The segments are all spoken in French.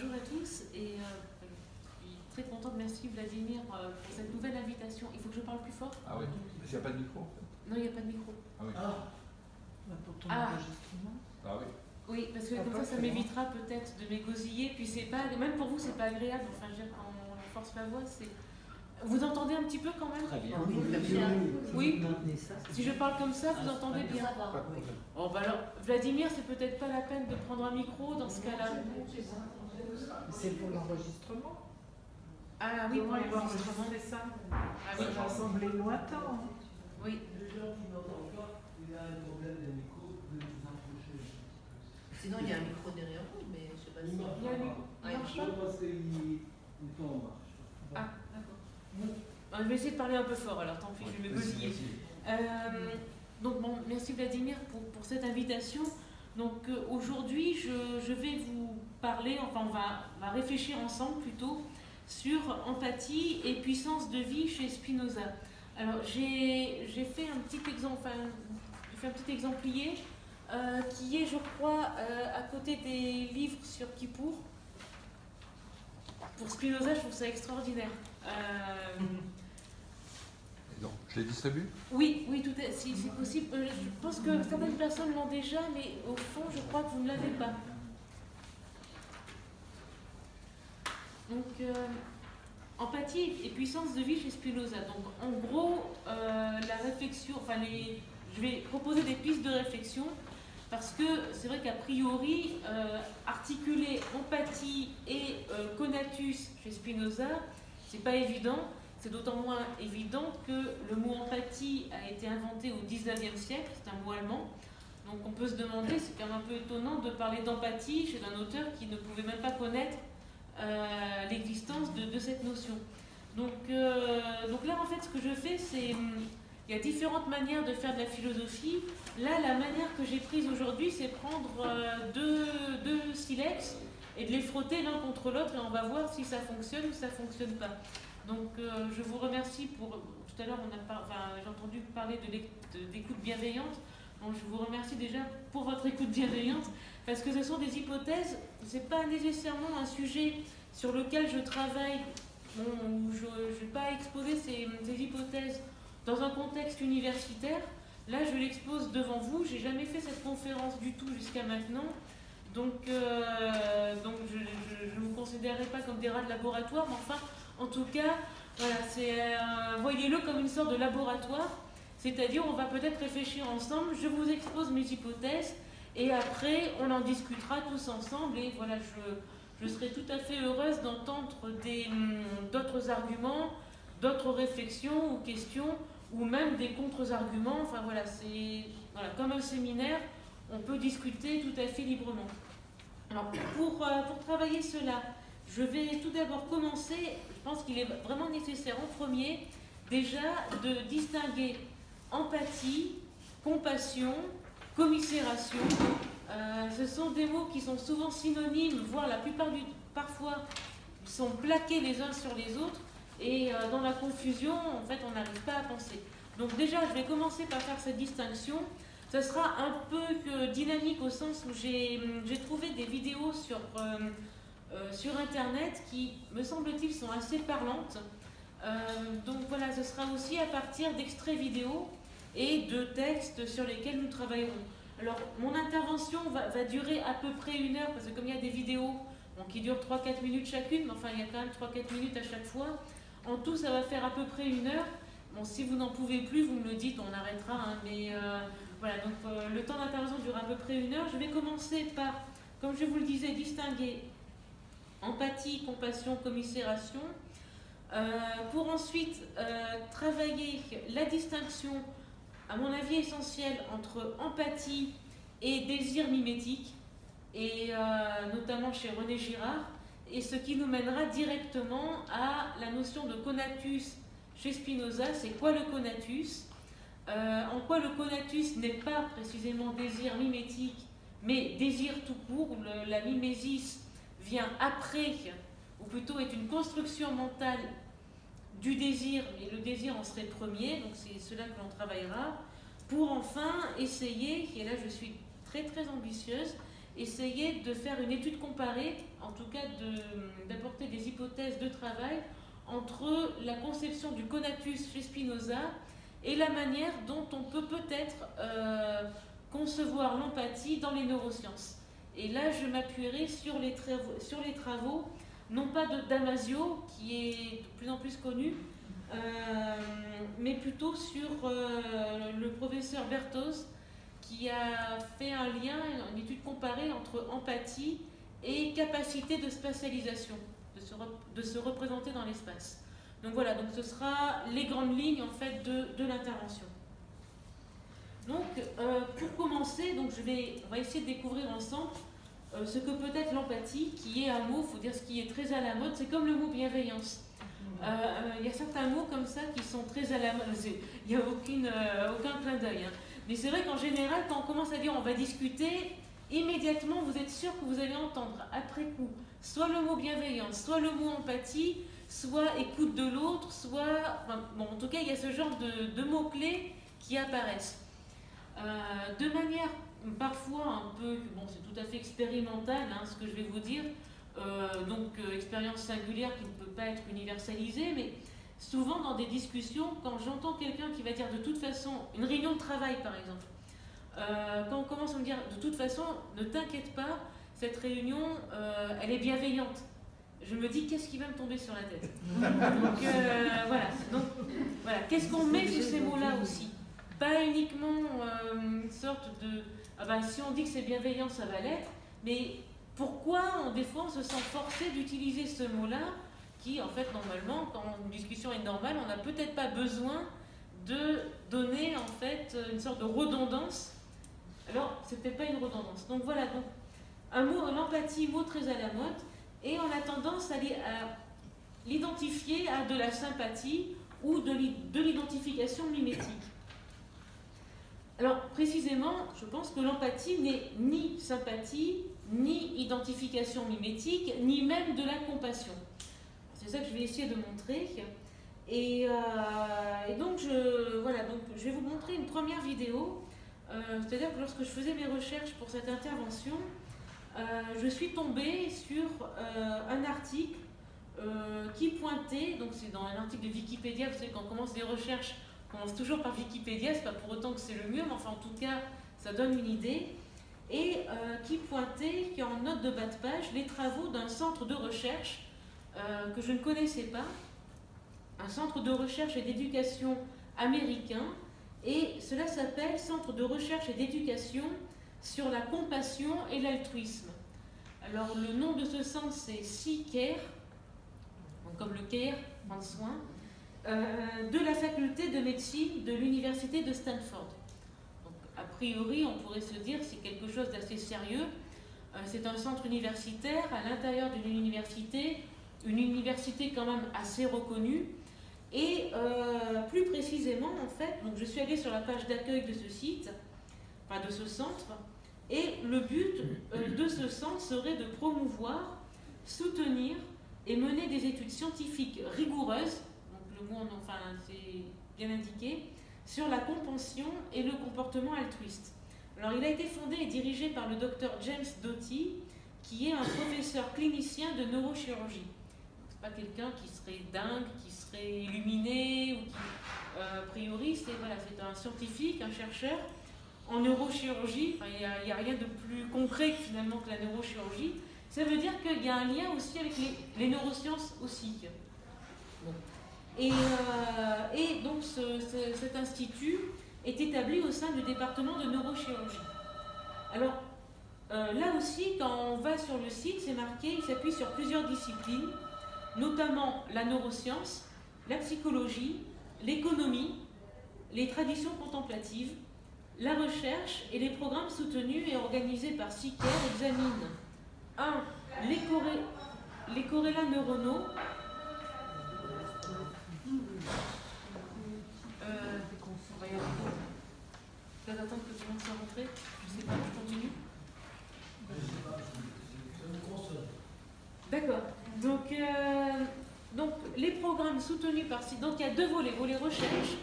Bonjour à tous et je suis très contente, merci Vladimir pour cette nouvelle invitation. Il faut que je parle plus fort? Ah oui, mais il n'y a pas de micro en fait. Non, il n'y a pas de micro. Ah oui. Pour ton Ah. enregistrement. Ah oui. Oui, parce que comme ça m'évitera peut-être de m'égosiller, puis c'est pas, même pour vous c'est pas agréable, enfin je veux dire, quand on force ma voix, c'est... Vous entendez un petit peu quand même? Très bien. Oui, très bien. Oui. Maintenez ça. Si je parle comme ça, vous entendez bien? Pas de problème. Bon bah alors, Vladimir, c'est peut-être pas la peine de prendre un micro dans ce cas-là. C'est pour l'enregistrement. Ah oui, pour l'enregistrement. C'est ça. Ah oui, Ça m'a semblé lointain. Hein. oui. Les gens qui n'entendent pas, il y a un problème des micros, vous pouvez vous approcher. Sinon, il y a un micro derrière vous, mais je sais pas si. Il marche Il y a un pas. micro. Ah, Il marche Je pas? pense qu'il tombe en marche. Ah, d'accord. Bon. Je vais essayer de parler un peu fort alors, tant pis, je vais me gosiller. Donc bon, merci Vladimir pour cette invitation. Donc aujourd'hui, je vais vous parler, enfin on va réfléchir ensemble plutôt sur empathie et puissance de vie chez Spinoza. Alors j'ai fait un petit exemple, enfin j'ai fait un petit exemplier qui est, je crois, à côté des livres sur Kippour. Pour Spinoza, je trouve ça extraordinaire. Donc, je les distribue? Oui, oui, tout est, si c'est possible. Je pense que certaines personnes l'ont déjà, mais au fond, je crois que vous ne l'avez pas. Donc, empathie et puissance de vie chez Spinoza. Donc, en gros, la réflexion, enfin, je vais proposer des pistes de réflexion parce que c'est vrai qu'a priori, articuler empathie et conatus chez Spinoza, c'est pas évident. C'est d'autant moins évident que le mot empathie a été inventé au XIXe siècle, c'est un mot allemand. Donc on peut se demander, c'est quand même un peu étonnant de parler d'empathie chez un auteur qui ne pouvait même pas connaître l'existence de cette notion. Donc là, en fait, ce que je fais, c'est... Il y a différentes manières de faire de la philosophie. Là, la manière que j'ai prise aujourd'hui, c'est prendre deux silex et de les frotter l'un contre l'autre et on va voir si ça fonctionne ou ça ne fonctionne pas. Donc je vous remercie pour... Tout à l'heure, j'ai entendu parler d'écoute bienveillante. Donc je vous remercie déjà pour votre écoute bienveillante parce que ce sont des hypothèses, ce n'est pas nécessairement un sujet sur lequel je travaille, où je ne vais pas exposer ces hypothèses dans un contexte universitaire. Là, je l'expose devant vous. Je n'ai jamais fait cette conférence du tout jusqu'à maintenant. Donc je ne vous considérerai pas comme des rats de laboratoire, mais enfin, en tout cas, voilà, voyez-le comme une sorte de laboratoire, c'est-à-dire on va peut-être réfléchir ensemble, je vous expose mes hypothèses, et après on en discutera tous ensemble, et voilà, je serai tout à fait heureuse d'entendre d'autres arguments, d'autres réflexions ou questions, ou même des contre-arguments, enfin voilà, voilà, comme un séminaire, on peut discuter tout à fait librement. Alors, pour travailler cela, je vais tout d'abord commencer, je pense qu'il est vraiment nécessaire en premier, déjà de distinguer empathie, compassion, commisération. Ce sont des mots qui sont souvent synonymes, voire parfois sont plaqués les uns sur les autres, et dans la confusion, en fait, on n'arrive pas à penser. Donc déjà, je vais commencer par faire cette distinction. Ça sera un peu dynamique au sens où j'ai trouvé des vidéos sur Internet qui, me semble-t-il, sont assez parlantes. Donc voilà, ce sera aussi à partir d'extraits vidéo et de textes sur lesquels nous travaillerons. Alors, mon intervention va durer à peu près 1 heure, parce que comme il y a des vidéos qui durent 3-4 minutes chacune, mais enfin il y a quand même 3-4 minutes à chaque fois, en tout ça va faire à peu près 1 heure. Bon, si vous n'en pouvez plus, vous me le dites, on arrêtera, hein, mais... Voilà, donc le temps d'intervention dure à peu près 1 heure. Je vais commencer par, comme je vous le disais, distinguer empathie, compassion, commisération, pour ensuite travailler la distinction, à mon avis essentielle, entre empathie et désir mimétique, et notamment chez René Girard, et ce qui nous mènera directement à la notion de conatus chez Spinoza. C'est quoi le conatus ? En quoi le conatus n'est pas précisément désir mimétique, mais désir tout court, où la mimésis vient après, ou plutôt est une construction mentale du désir, mais le désir en serait premier, donc c'est cela que l'on travaillera, pour enfin essayer, et là je suis très ambitieuse, essayer de faire une étude comparée, en tout cas d'apporter des hypothèses de travail entre la conception du conatus chez Spinoza et la manière dont on peut peut-être concevoir l'empathie dans les neurosciences. Et là, je m'appuierai sur les travaux, non pas de Damasio, qui est de plus en plus connu, mais plutôt sur le professeur Berthoz, qui a fait un lien, une étude comparée entre empathie et capacité de spatialisation, de se représenter dans l'espace. Donc voilà, donc ce sera les grandes lignes en fait de l'intervention. Donc pour commencer, donc on va essayer de découvrir ensemble ce que peut être l'empathie, qui est un mot, il faut dire ce qui est très à la mode, c'est comme le mot bienveillance. Il y a certains mots comme ça qui sont très à la mode, il n'y a aucun clin d'œil. Hein. Mais c'est vrai qu'en général, quand on commence à dire on va discuter, immédiatement vous êtes sûr que vous allez entendre après coup soit le mot bienveillance, soit le mot empathie, soit écoute de l'autre, soit... Enfin, bon, en tout cas, il y a ce genre de mots-clés qui apparaissent. De manière parfois un peu, bon, c'est tout à fait expérimental hein, ce que je vais vous dire, expérience singulière qui ne peut pas être universalisée, mais souvent dans des discussions, quand j'entends quelqu'un qui va dire de toute façon, une réunion de travail par exemple, quand on commence à me dire de toute façon, ne t'inquiète pas, cette réunion, elle est bienveillante. Je me dis, qu'est-ce qui va me tomber sur la tête? Donc, voilà. Qu'est-ce qu'on met sous ces mots-là aussi? Pas uniquement une sorte de... Ah ben, si on dit que c'est bienveillant, ça va l'être, mais pourquoi, des fois, on se sent forcé d'utiliser ce mot-là qui, en fait, normalement, quand une discussion est normale, on n'a peut-être pas besoin de donner, en fait, une sorte de redondance. Alors, c'est peut-être pas une redondance. Donc voilà, donc, un mot, l'empathie, mot très à la mode, et on a tendance à l'identifier à de la sympathie ou de l'identification mimétique. Alors, précisément, je pense que l'empathie n'est ni sympathie, ni identification mimétique, ni même de la compassion. C'est ça que je vais essayer de montrer. Et donc, je vais vous montrer une première vidéo. C'est-à-dire que lorsque je faisais mes recherches pour cette intervention, je suis tombée sur un article qui pointait, donc c'est dans un article de Wikipédia, vous savez, quand on commence des recherches, on commence toujours par Wikipédia, c'est pas pour autant que c'est le mieux, mais enfin en tout cas, ça donne une idée, et qui pointait, qui en note de bas de page, les travaux d'un centre de recherche que je ne connaissais pas, un centre de recherche et d'éducation américain, et cela s'appelle Centre de recherche et d'éducation sur la compassion et l'altruisme. Alors le nom de ce centre c'est C-Care, comme le care, prendre soin, de la faculté de médecine de l'université de Stanford. Donc, a priori on pourrait se dire c'est quelque chose d'assez sérieux. C'est un centre universitaire à l'intérieur d'une université, une université quand même assez reconnue. Et plus précisément en fait, donc je suis allée sur la page d'accueil de ce site, enfin de ce centre. Et le but de ce centre serait de promouvoir, soutenir et mener des études scientifiques rigoureuses, donc le mot, enfin c'est bien indiqué, sur la compassion et le comportement altruiste. Alors il a été fondé et dirigé par le docteur James Doty, qui est un professeur clinicien de neurochirurgie. C'est pas quelqu'un qui serait dingue, qui serait illuminé, ou qui, a priori, c'est un scientifique, un chercheur, en neurochirurgie, enfin, il n'y a rien de plus concret finalement que la neurochirurgie. Ça veut dire qu'il y a un lien aussi avec les neurosciences aussi. Bon. Et donc cet institut est établi au sein du département de neurochirurgie. Alors là aussi, quand on va sur le site, c'est marqué, il s'appuie sur plusieurs disciplines, notamment la neuroscience, la psychologie, l'économie, les traditions contemplatives, la recherche et les programmes soutenus et organisés par C-Care examinent 1. Les corrélats neuronaux. On va y arriver. Je vais attendre que tout le monde soit rentré. Je ne sais pas, je continue. D'accord. Donc, les programmes soutenus par C-Care. Donc, il y a deux volets. Volet recherche.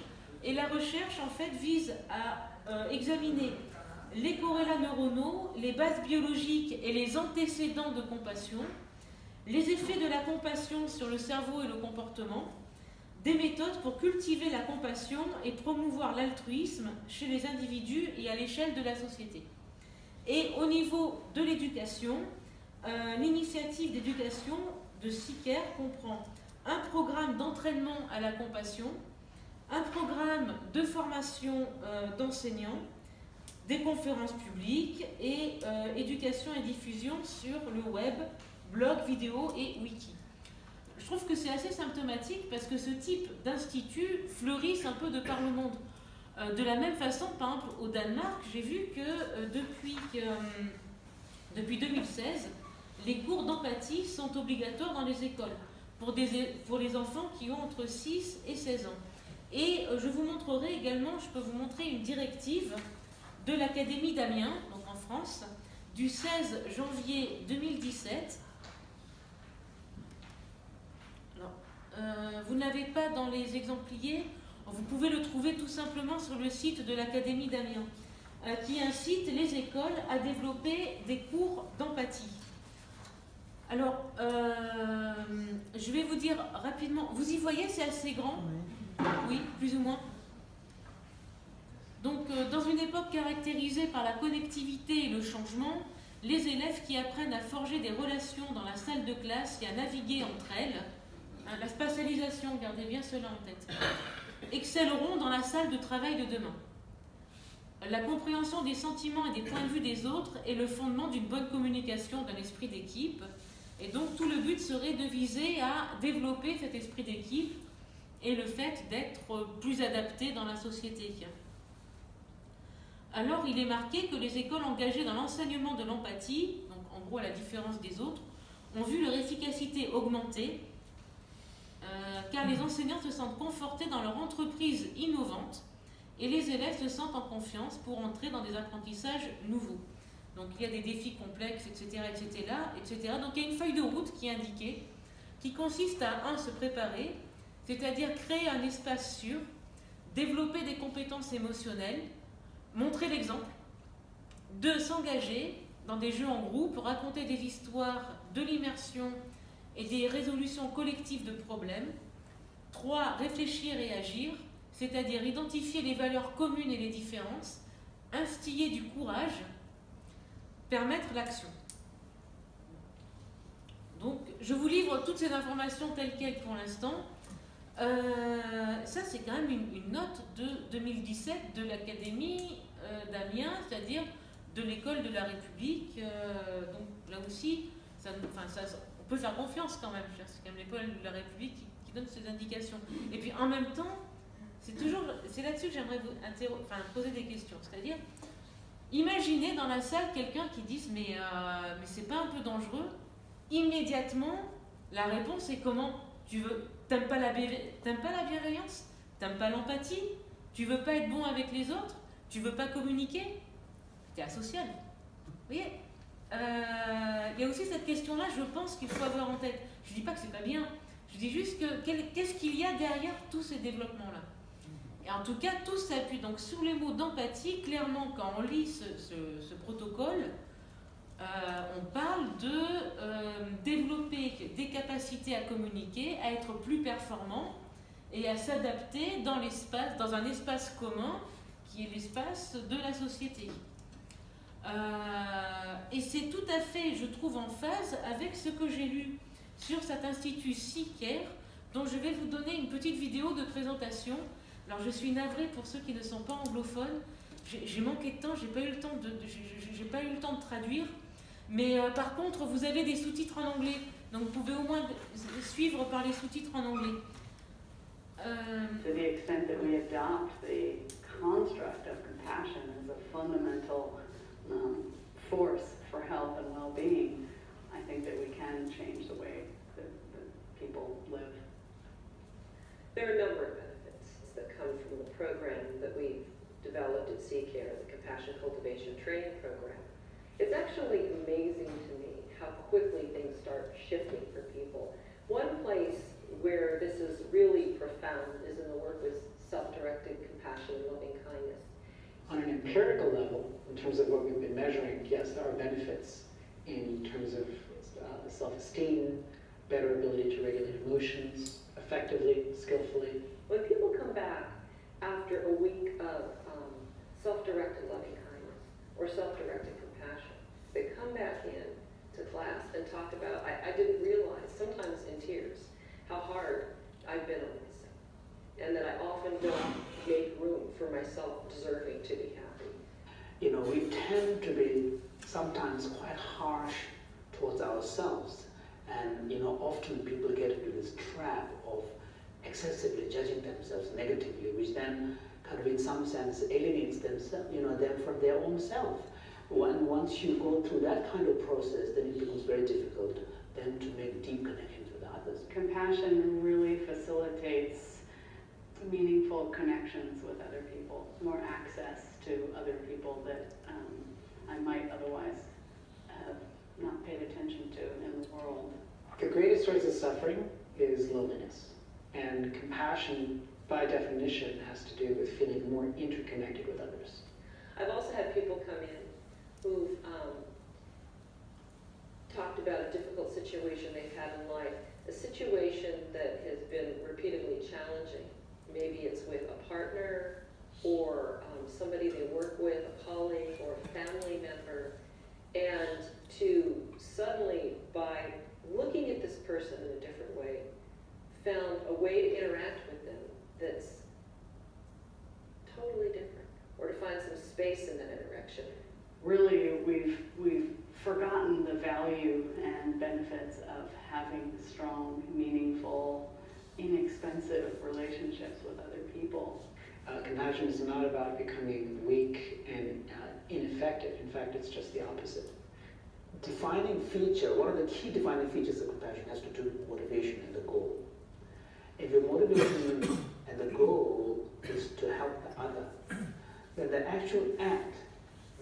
Et la recherche, en fait, vise à examiner les corrélats neuronaux, les bases biologiques et les antécédents de compassion, les effets de la compassion sur le cerveau et le comportement, des méthodes pour cultiver la compassion et promouvoir l'altruisme chez les individus et à l'échelle de la société. Et au niveau de l'éducation, l'initiative d'éducation de SICARE comprend un programme d'entraînement à la compassion, un programme de formation d'enseignants, des conférences publiques et éducation et diffusion sur le web, blog, vidéo et wiki. Je trouve que c'est assez symptomatique parce que ce type d'institut fleurissent un peu de par le monde. De la même façon, par exemple, au Danemark, j'ai vu que depuis 2016, les cours d'empathie sont obligatoires dans les écoles pour les enfants qui ont entre 6 et 16 ans. Et je vous montrerai également, je peux vous montrer une directive de l'Académie d'Amiens, donc en France, du 16 janvier 2017. Alors, vous n'avez pas dans les exempliers, vous pouvez le trouver tout simplement sur le site de l'Académie d'Amiens, qui incite les écoles à développer des cours d'empathie. Alors, je vais vous dire rapidement, vous y voyez, c'est assez grand? Oui, plus ou moins. Donc, dans une époque caractérisée par la connectivité et le changement, les élèves qui apprennent à forger des relations dans la salle de classe et à naviguer entre elles, la spatialisation, gardez bien cela en tête, excelleront dans la salle de travail de demain. La compréhension des sentiments et des points de vue des autres est le fondement d'une bonne communication, d'un esprit d'équipe. Et donc, tout le but serait de viser à développer cet esprit d'équipe et le fait d'être plus adapté dans la société. Alors, il est marqué que les écoles engagées dans l'enseignement de l'empathie, donc en gros à la différence des autres, ont vu leur efficacité augmenter, car les enseignants se sentent confortés dans leur entreprise innovante et les élèves se sentent en confiance pour entrer dans des apprentissages nouveaux. Donc il y a des défis complexes, etc., etc., etc. Donc il y a une feuille de route qui est indiquée, qui consiste à, se préparer, c'est-à-dire créer un espace sûr, développer des compétences émotionnelles, montrer l'exemple, 2, s'engager dans des jeux en groupe, raconter des histoires de l'immersion et des résolutions collectives de problèmes, 3, réfléchir et agir, c'est-à-dire identifier les valeurs communes et les différences, instiller du courage, permettre l'action. Donc, je vous livre toutes ces informations telles quelles pour l'instant. Ça, c'est quand même une note de 2017 de l'Académie d'Amiens, c'est-à-dire de l'école de la République. Donc, là aussi, on peut faire confiance quand même. C'est quand même l'école de la République qui donne ces indications. Et puis, en même temps, c'est là-dessus que j'aimerais vous poser des questions. C'est-à-dire, imaginez dans la salle quelqu'un qui dise mais c'est pas un peu dangereux? Immédiatement, la réponse est comment? T'aimes pas la bienveillance? T'aimes pas l'empathie? Tu veux pas être bon avec les autres? Tu veux pas communiquer? T'es asocial. Vous voyez, il y a aussi cette question-là, je pense qu'il faut avoir en tête. Je dis pas que c'est pas bien, je dis juste que qu'est-ce qu'il y a derrière tous ces développements-là? Et en tout cas, tout s'appuie donc sur les mots d'empathie. Clairement, quand on lit ce protocole, on parle de développer des capacités à communiquer, à être plus performant et à s'adapter dans un espace commun qui est l'espace de la société. Et c'est tout à fait, je trouve, en phase avec ce que j'ai lu sur cet institut SICARE, dont je vais vous donner une petite vidéo de présentation. Alors je suis navrée pour ceux qui ne sont pas anglophones, j'ai manqué de temps, j'ai pas eu le temps de traduire, mais par contre vous avez des sous-titres en anglais, donc vous pouvez au moins suivre par les sous-titres en anglais. To the extent that we adopt the construct of compassion as a fundamental force for health and well-being, I think that we can change the way that people live. There are a number of benefits that come from the program that we've developed at SICARE, the Compassion Cultivation Training Program. It's actually amazing to me how quickly things start shifting for people. One place where this is really profound is in the work with self-directed compassion and loving kindness. On an empirical level, in terms of what we've been measuring, yes, there are benefits in terms of self-esteem, better ability to regulate emotions effectively, skillfully. When people come back after a week of self-directed loving kindness or self-directed compassion, they come back in to class and talk about, I didn't realize, sometimes in tears, how hard I've been on myself, and that I often don't make room for myself deserving to be happy. You know, we tend to be sometimes quite harsh towards ourselves, and you know, often people get into this trap of excessively judging themselves negatively, which then kind of in some sense alienates themselves, you know, them from their own self. Once you go through that kind of process, then it becomes very difficult then to make deep connections with others. Compassion really facilitates meaningful connections with other people, more access to other people that I might otherwise have not paid attention to in the world. The greatest source of suffering is loneliness, and compassion, by definition, has to do with feeling more interconnected with others. I've also had people come in who've talked about a difficult situation they've had in life, a situation that has been repeatedly challenging. Maybe it's with a partner or somebody they work with, a colleague or a family member, and to suddenly, by looking at this person in a different way, found a way to interact with them that's totally different, or to find some space in that interaction. Really, we've forgotten the value and benefits of having strong, meaningful, inexpensive relationships with other people. Compassion is not about becoming weak and ineffective. In fact, it's just the opposite. Defining feature, one of the key defining features of compassion has to do with motivation and the goal. If your motivation and the goal is to help the other, then the actual act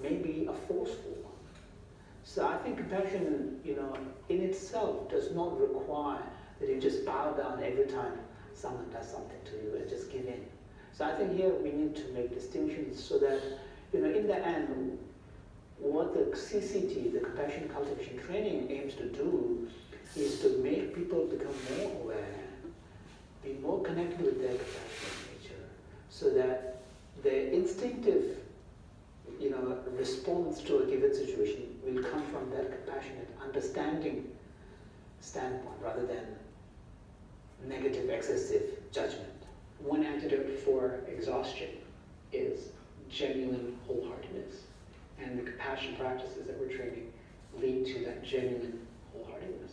may be a forceful one. So I think compassion, you know, in itself does not require that you just bow down every time someone does something to you and just give in. So I think here we need to make distinctions so that, you know, in the end, what the CCT, the Compassion Cultivation Training, aims to do is to make people become more aware, be more connected with their compassionate nature, so that their instinctive, you know, response to a given situation will come from that compassionate, understanding standpoint rather than negative, excessive judgment. One antidote for exhaustion is genuine wholeheartedness. And the compassion practices that we're training lead to that genuine wholeheartedness.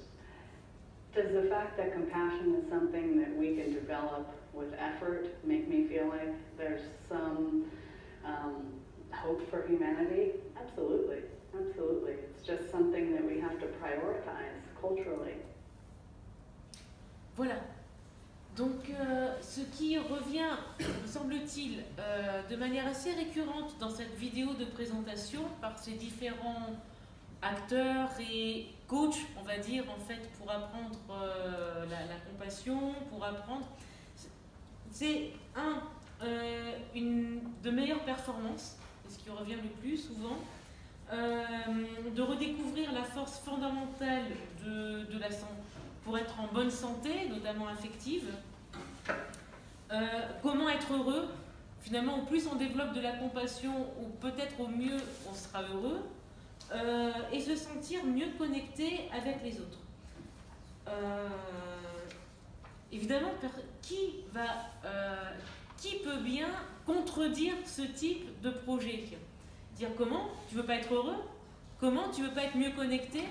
Does the fact that compassion is something that we can develop with effort make me feel like there's some hope for humanity? Absolutely, absolutely. It's just something that we have to prioritize culturally. Voilà. Donc, ce qui revient, me semble-t-il, de manière assez récurrente dans cette vidéo de présentation par ces différents acteurs et coachs, on va dire, en fait, pour apprendre la compassion, pour apprendre, c'est une de meilleures performances, c'est ce qui revient le plus souvent, de redécouvrir la force fondamentale de la santé, pour être en bonne santé, notamment affective. Comment être heureux? Finalement, au plus on développe de la compassion, ou peut-être au mieux on sera heureux, et se sentir mieux connecté avec les autres. Évidemment, qui peut bien contredire ce type de projet? Dire comment tu veux pas être heureux? Comment tu veux pas être mieux connecté?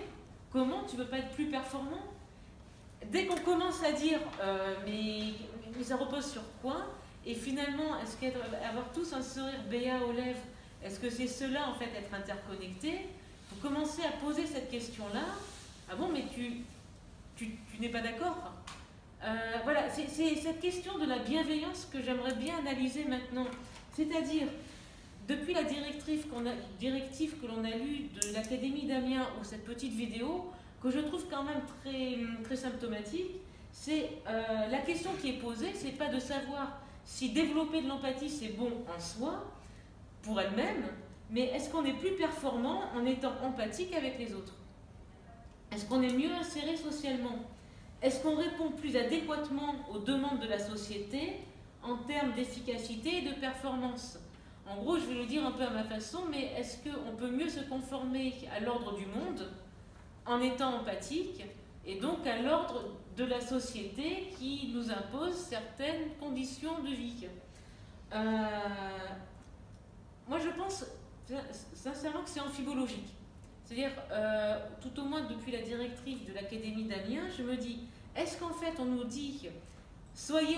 Comment tu veux pas être plus performant? Dès qu'on commence à dire mais ça repose sur quoi? Et finalement, est-ce qu'avoir tous un sourire béat aux lèvres, est-ce que c'est cela en fait être interconnecté? Vous commencez à poser cette question-là. Ah bon, mais tu n'es pas d'accord? Voilà, c'est cette question de la bienveillance que j'aimerais bien analyser maintenant. C'est-à-dire, depuis la directive que l'on a lue de l'Académie d'Amiens, ou cette petite vidéo, que je trouve quand même très symptomatique, c'est la question qui est posée, c'est pas de savoir si développer de l'empathie c'est bon en soi, pour elle-même, mais est-ce qu'on est plus performant en étant empathique avec les autres? Est-ce qu'on est mieux inséré socialement? Est-ce qu'on répond plus adéquatement aux demandes de la société en termes d'efficacité et de performance? En gros, je vais le dire un peu à ma façon, mais est-ce qu'on peut mieux se conformer à l'ordre du monde en étant empathique et donc à l'ordre de la société qui nous impose certaines conditions de vie? Moi, je pense sincèrement que c'est amphibologique. C'est-à-dire, tout au moins depuis la directive de l'Académie d'Amiens, je me dis, est-ce qu'en fait on nous dit, soyez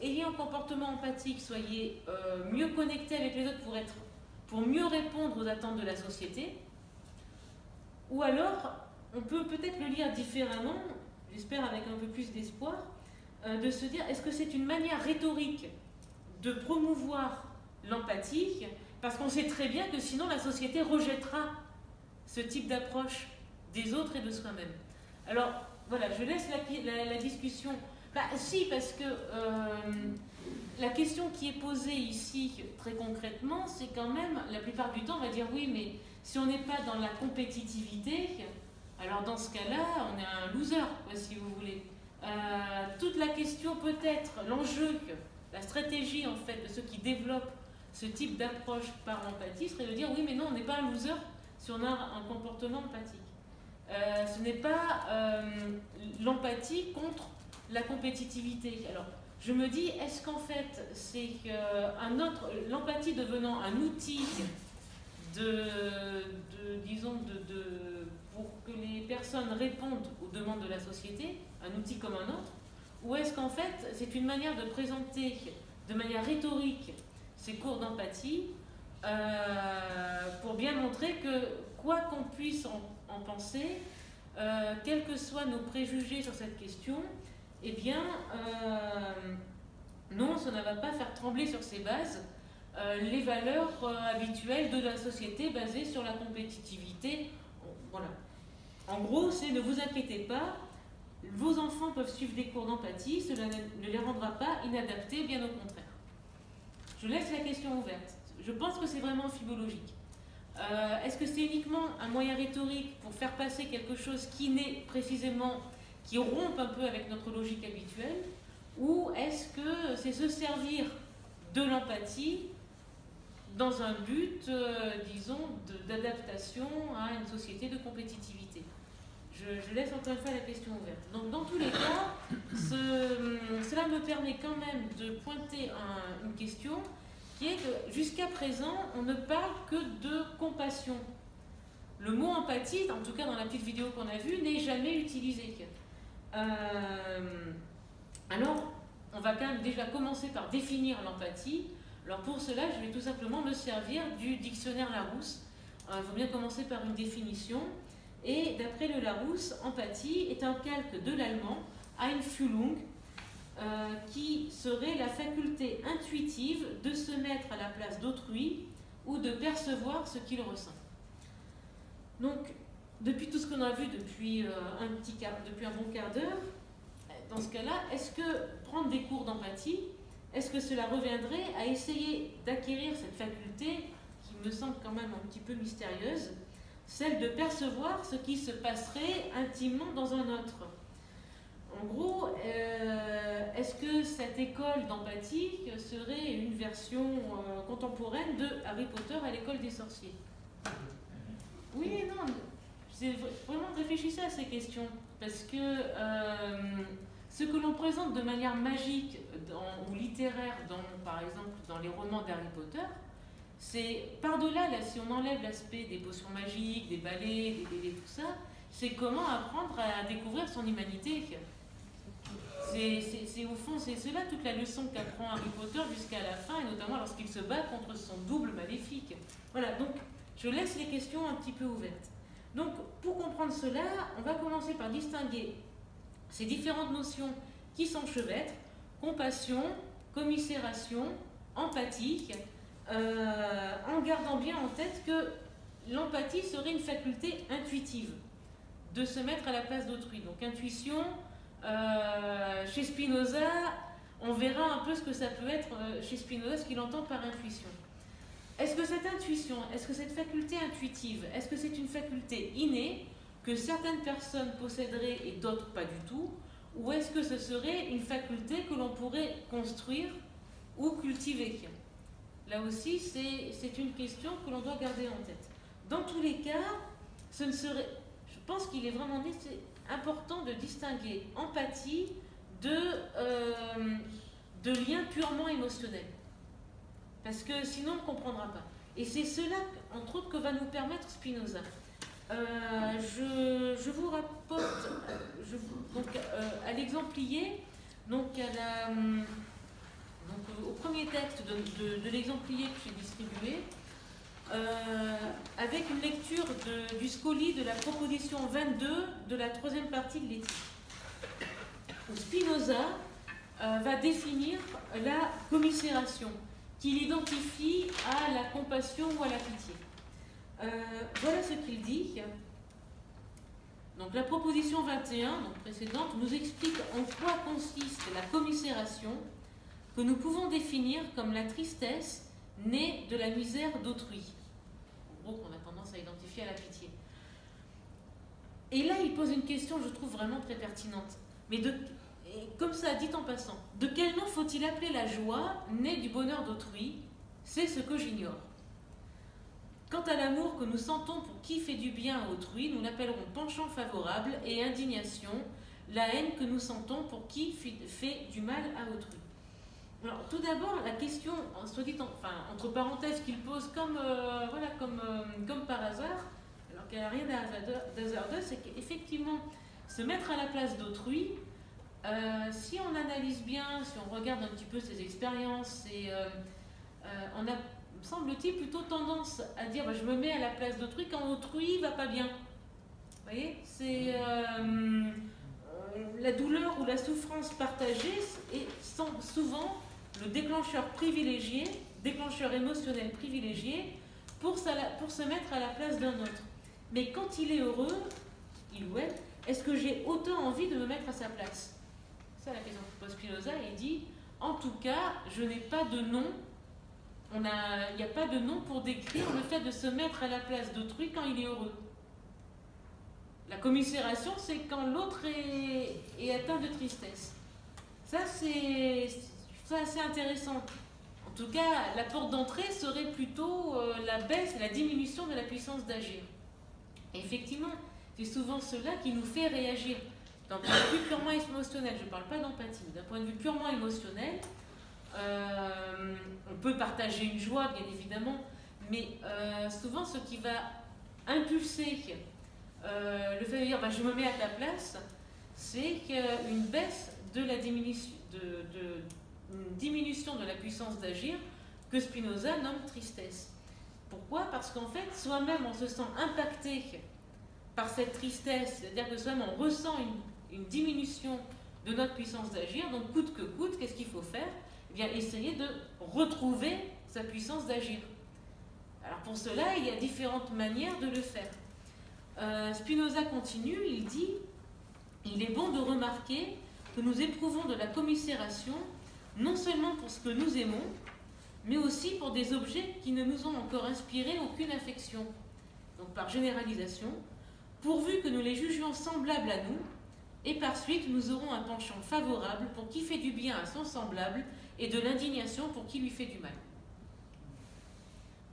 ayez un comportement empathique, soyez mieux connectés avec les autres pour mieux répondre aux attentes de la société? Ou alors, on peut peut-être le lire différemment, j'espère avec un peu plus d'espoir, de se dire, est-ce que c'est une manière rhétorique de promouvoir l'empathie, parce qu'on sait très bien que sinon la société rejettera ce type d'approche des autres et de soi-même. Alors, voilà, je laisse la discussion. Bah si, parce que la question qui est posée ici, très concrètement, c'est quand même, la plupart du temps, on va dire, oui, mais si on n'est pas dans la compétitivité, alors dans ce cas-là, on est un loser, quoi, si vous voulez. Toute la question peut-être, l'enjeu, la stratégie, en fait, de ceux qui développent ce type d'approche par l'empathie serait de dire, oui, mais non, on n'est pas un loser si on a un comportement empathique. Ce n'est pas l'empathie contre la compétitivité. Alors, je me dis, est-ce qu'en fait, c'est l'empathie devenant un outil pour que les personnes répondent aux demandes de la société, un outil comme un autre, ou est-ce qu'en fait, c'est une manière de présenter de manière rhétorique ces cours d'empathie pour bien montrer que, quoi qu'on puisse en penser, quels que soient nos préjugés sur cette question, eh bien, non, ça ne va pas faire trembler sur ces bases les valeurs habituelles de la société basées sur la compétitivité. Voilà. En gros, c'est ne vous inquiétez pas, vos enfants peuvent suivre des cours d'empathie, cela ne les rendra pas inadaptés, bien au contraire. Je laisse la question ouverte. Je pense que c'est vraiment philologique. Est-ce que c'est uniquement un moyen rhétorique pour faire passer quelque chose qui rompe un peu avec notre logique habituelle, ou est-ce que c'est se servir de l'empathie dans un but, disons, d'adaptation à une société de compétitivité? Je laisse encore une fois la question ouverte. Donc, dans tous les cas, cela me permet quand même de pointer une question qui est que jusqu'à présent, on ne parle que de compassion. Le mot empathie, en tout cas dans la petite vidéo qu'on a vue, n'est jamais utilisé. Alors, on va quand même déjà commencer par définir l'empathie. Alors pour cela, je vais tout simplement me servir du dictionnaire Larousse. Il faut bien commencer par une définition. Et d'après le Larousse, empathie est un calque de l'allemand Einfühlung, qui serait la faculté intuitive de se mettre à la place d'autrui ou de percevoir ce qu'il ressent. Donc, depuis tout ce qu'on a vu depuis un bon quart d'heure, dans ce cas-là, est-ce que prendre des cours d'empathie, est-ce que cela reviendrait à essayer d'acquérir cette faculté qui me semble quand même un petit peu mystérieuse, celle de percevoir ce qui se passerait intimement dans un autre? En gros, est-ce que cette école d'empathie serait une version contemporaine de Harry Potter à l'école des sorciers? Oui, non, vraiment réfléchissez à ces questions, parce que ce que l'on présente de manière magique ou littéraire, par exemple dans les romans d'Harry Potter, c'est par-delà, si on enlève l'aspect des potions magiques, des balais, des tout ça, c'est comment apprendre à découvrir son humanité. C'est au fond, c'est cela toute la leçon qu'apprend Harry Potter jusqu'à la fin, et notamment lorsqu'il se bat contre son double maléfique. Voilà, donc je laisse les questions un petit peu ouvertes. Donc, pour comprendre cela, on va commencer par distinguer ces différentes notions qui s'enchevêtrent: compassion, commisération, empathie, en gardant bien en tête que l'empathie serait une faculté intuitive, de se mettre à la place d'autrui. Donc, intuition, chez Spinoza, on verra un peu ce que ça peut être chez Spinoza, ce qu'il entend par intuition. est-ce que cette intuition, est-ce que cette faculté intuitive, est-ce que c'est une faculté innée que certaines personnes posséderaient et d'autres pas du tout, ou est-ce que ce serait une faculté que l'on pourrait construire ou cultiver? Là aussi, c'est une question que l'on doit garder en tête. Dans tous les cas, je pense qu'il est vraiment important de distinguer empathie de liens purement émotionnels. Parce que sinon, on ne comprendra pas. Et c'est cela, entre autres, que va nous permettre Spinoza. Je vous rapporte à l'exemplier, au premier texte de l'exemplier que j'ai distribué, avec une lecture du Scoli de la proposition 22 de la troisième partie de l'éthique. Spinoza va définir la commisération, qu'il identifie à la compassion ou à la pitié. Voilà ce qu'il dit. Donc la proposition 21, donc précédente, nous explique en quoi consiste la commisération, que nous pouvons définir comme la tristesse née de la misère d'autrui. En gros, qu'on a tendance à identifier à la pitié. Et là, il pose une question, je trouve vraiment très pertinente. Mais comme ça, dit en passant, de quel nom faut-il appeler la joie née du bonheur d'autrui? C'est ce que j'ignore. Quant à l'amour que nous sentons pour qui fait du bien à autrui, nous l'appellerons penchant favorable, et indignation, la haine que nous sentons pour qui fait du mal à autrui. Alors, tout d'abord, la question, soit dit entre parenthèses, qu'il pose comme par hasard, alors qu'il n'y a rien d'hasardeux, c'est qu'effectivement, se mettre à la place d'autrui, si on analyse bien, si on regarde un petit peu ses expériences, on a, semble-t-il, plutôt tendance à dire je me mets à la place d'autrui quand autrui va pas bien. Vous voyez, c'est la douleur ou la souffrance partagée est souvent le déclencheur émotionnel privilégié pour se mettre à la place d'un autre. Mais quand il est heureux, il ou elle, est-ce que j'ai autant envie de me mettre à sa place? C'est ça la question que pose Spinoza, et il dit, en tout cas, je n'ai pas de nom, il n'y a pas de nom pour décrire le fait de se mettre à la place d'autrui quand il est heureux. La commisération, c'est quand l'autre est atteint de tristesse. Ça, c'est assez intéressant. En tout cas, la porte d'entrée serait plutôt la baisse, la diminution de la puissance d'agir. Et effectivement, c'est souvent cela qui nous fait réagir. D'un point de vue purement émotionnel, je ne parle pas d'empathie, mais d'un point de vue purement émotionnel, on peut partager une joie, bien évidemment, mais souvent ce qui va impulser le fait de dire je me mets à ta place, c'est une baisse de la diminution, une diminution de la puissance d'agir que Spinoza nomme tristesse. Pourquoi? Parce qu'en fait, soi-même on se sent impacté par cette tristesse, c'est-à-dire que soi-même on ressent une diminution de notre puissance d'agir, donc coûte que coûte, qu'est-ce qu'il faut faire? Eh bien, essayer de retrouver sa puissance d'agir. Alors pour cela, il y a différentes manières de le faire. Spinoza continue, il dit « Il est bon de remarquer que nous éprouvons de la commisération non seulement pour ce que nous aimons, mais aussi pour des objets qui ne nous ont encore inspiré aucune affection. Donc par généralisation, pourvu que nous les jugions semblables à nous, et par suite nous aurons un penchant favorable pour qui fait du bien à son semblable et de l'indignation pour qui lui fait du mal. »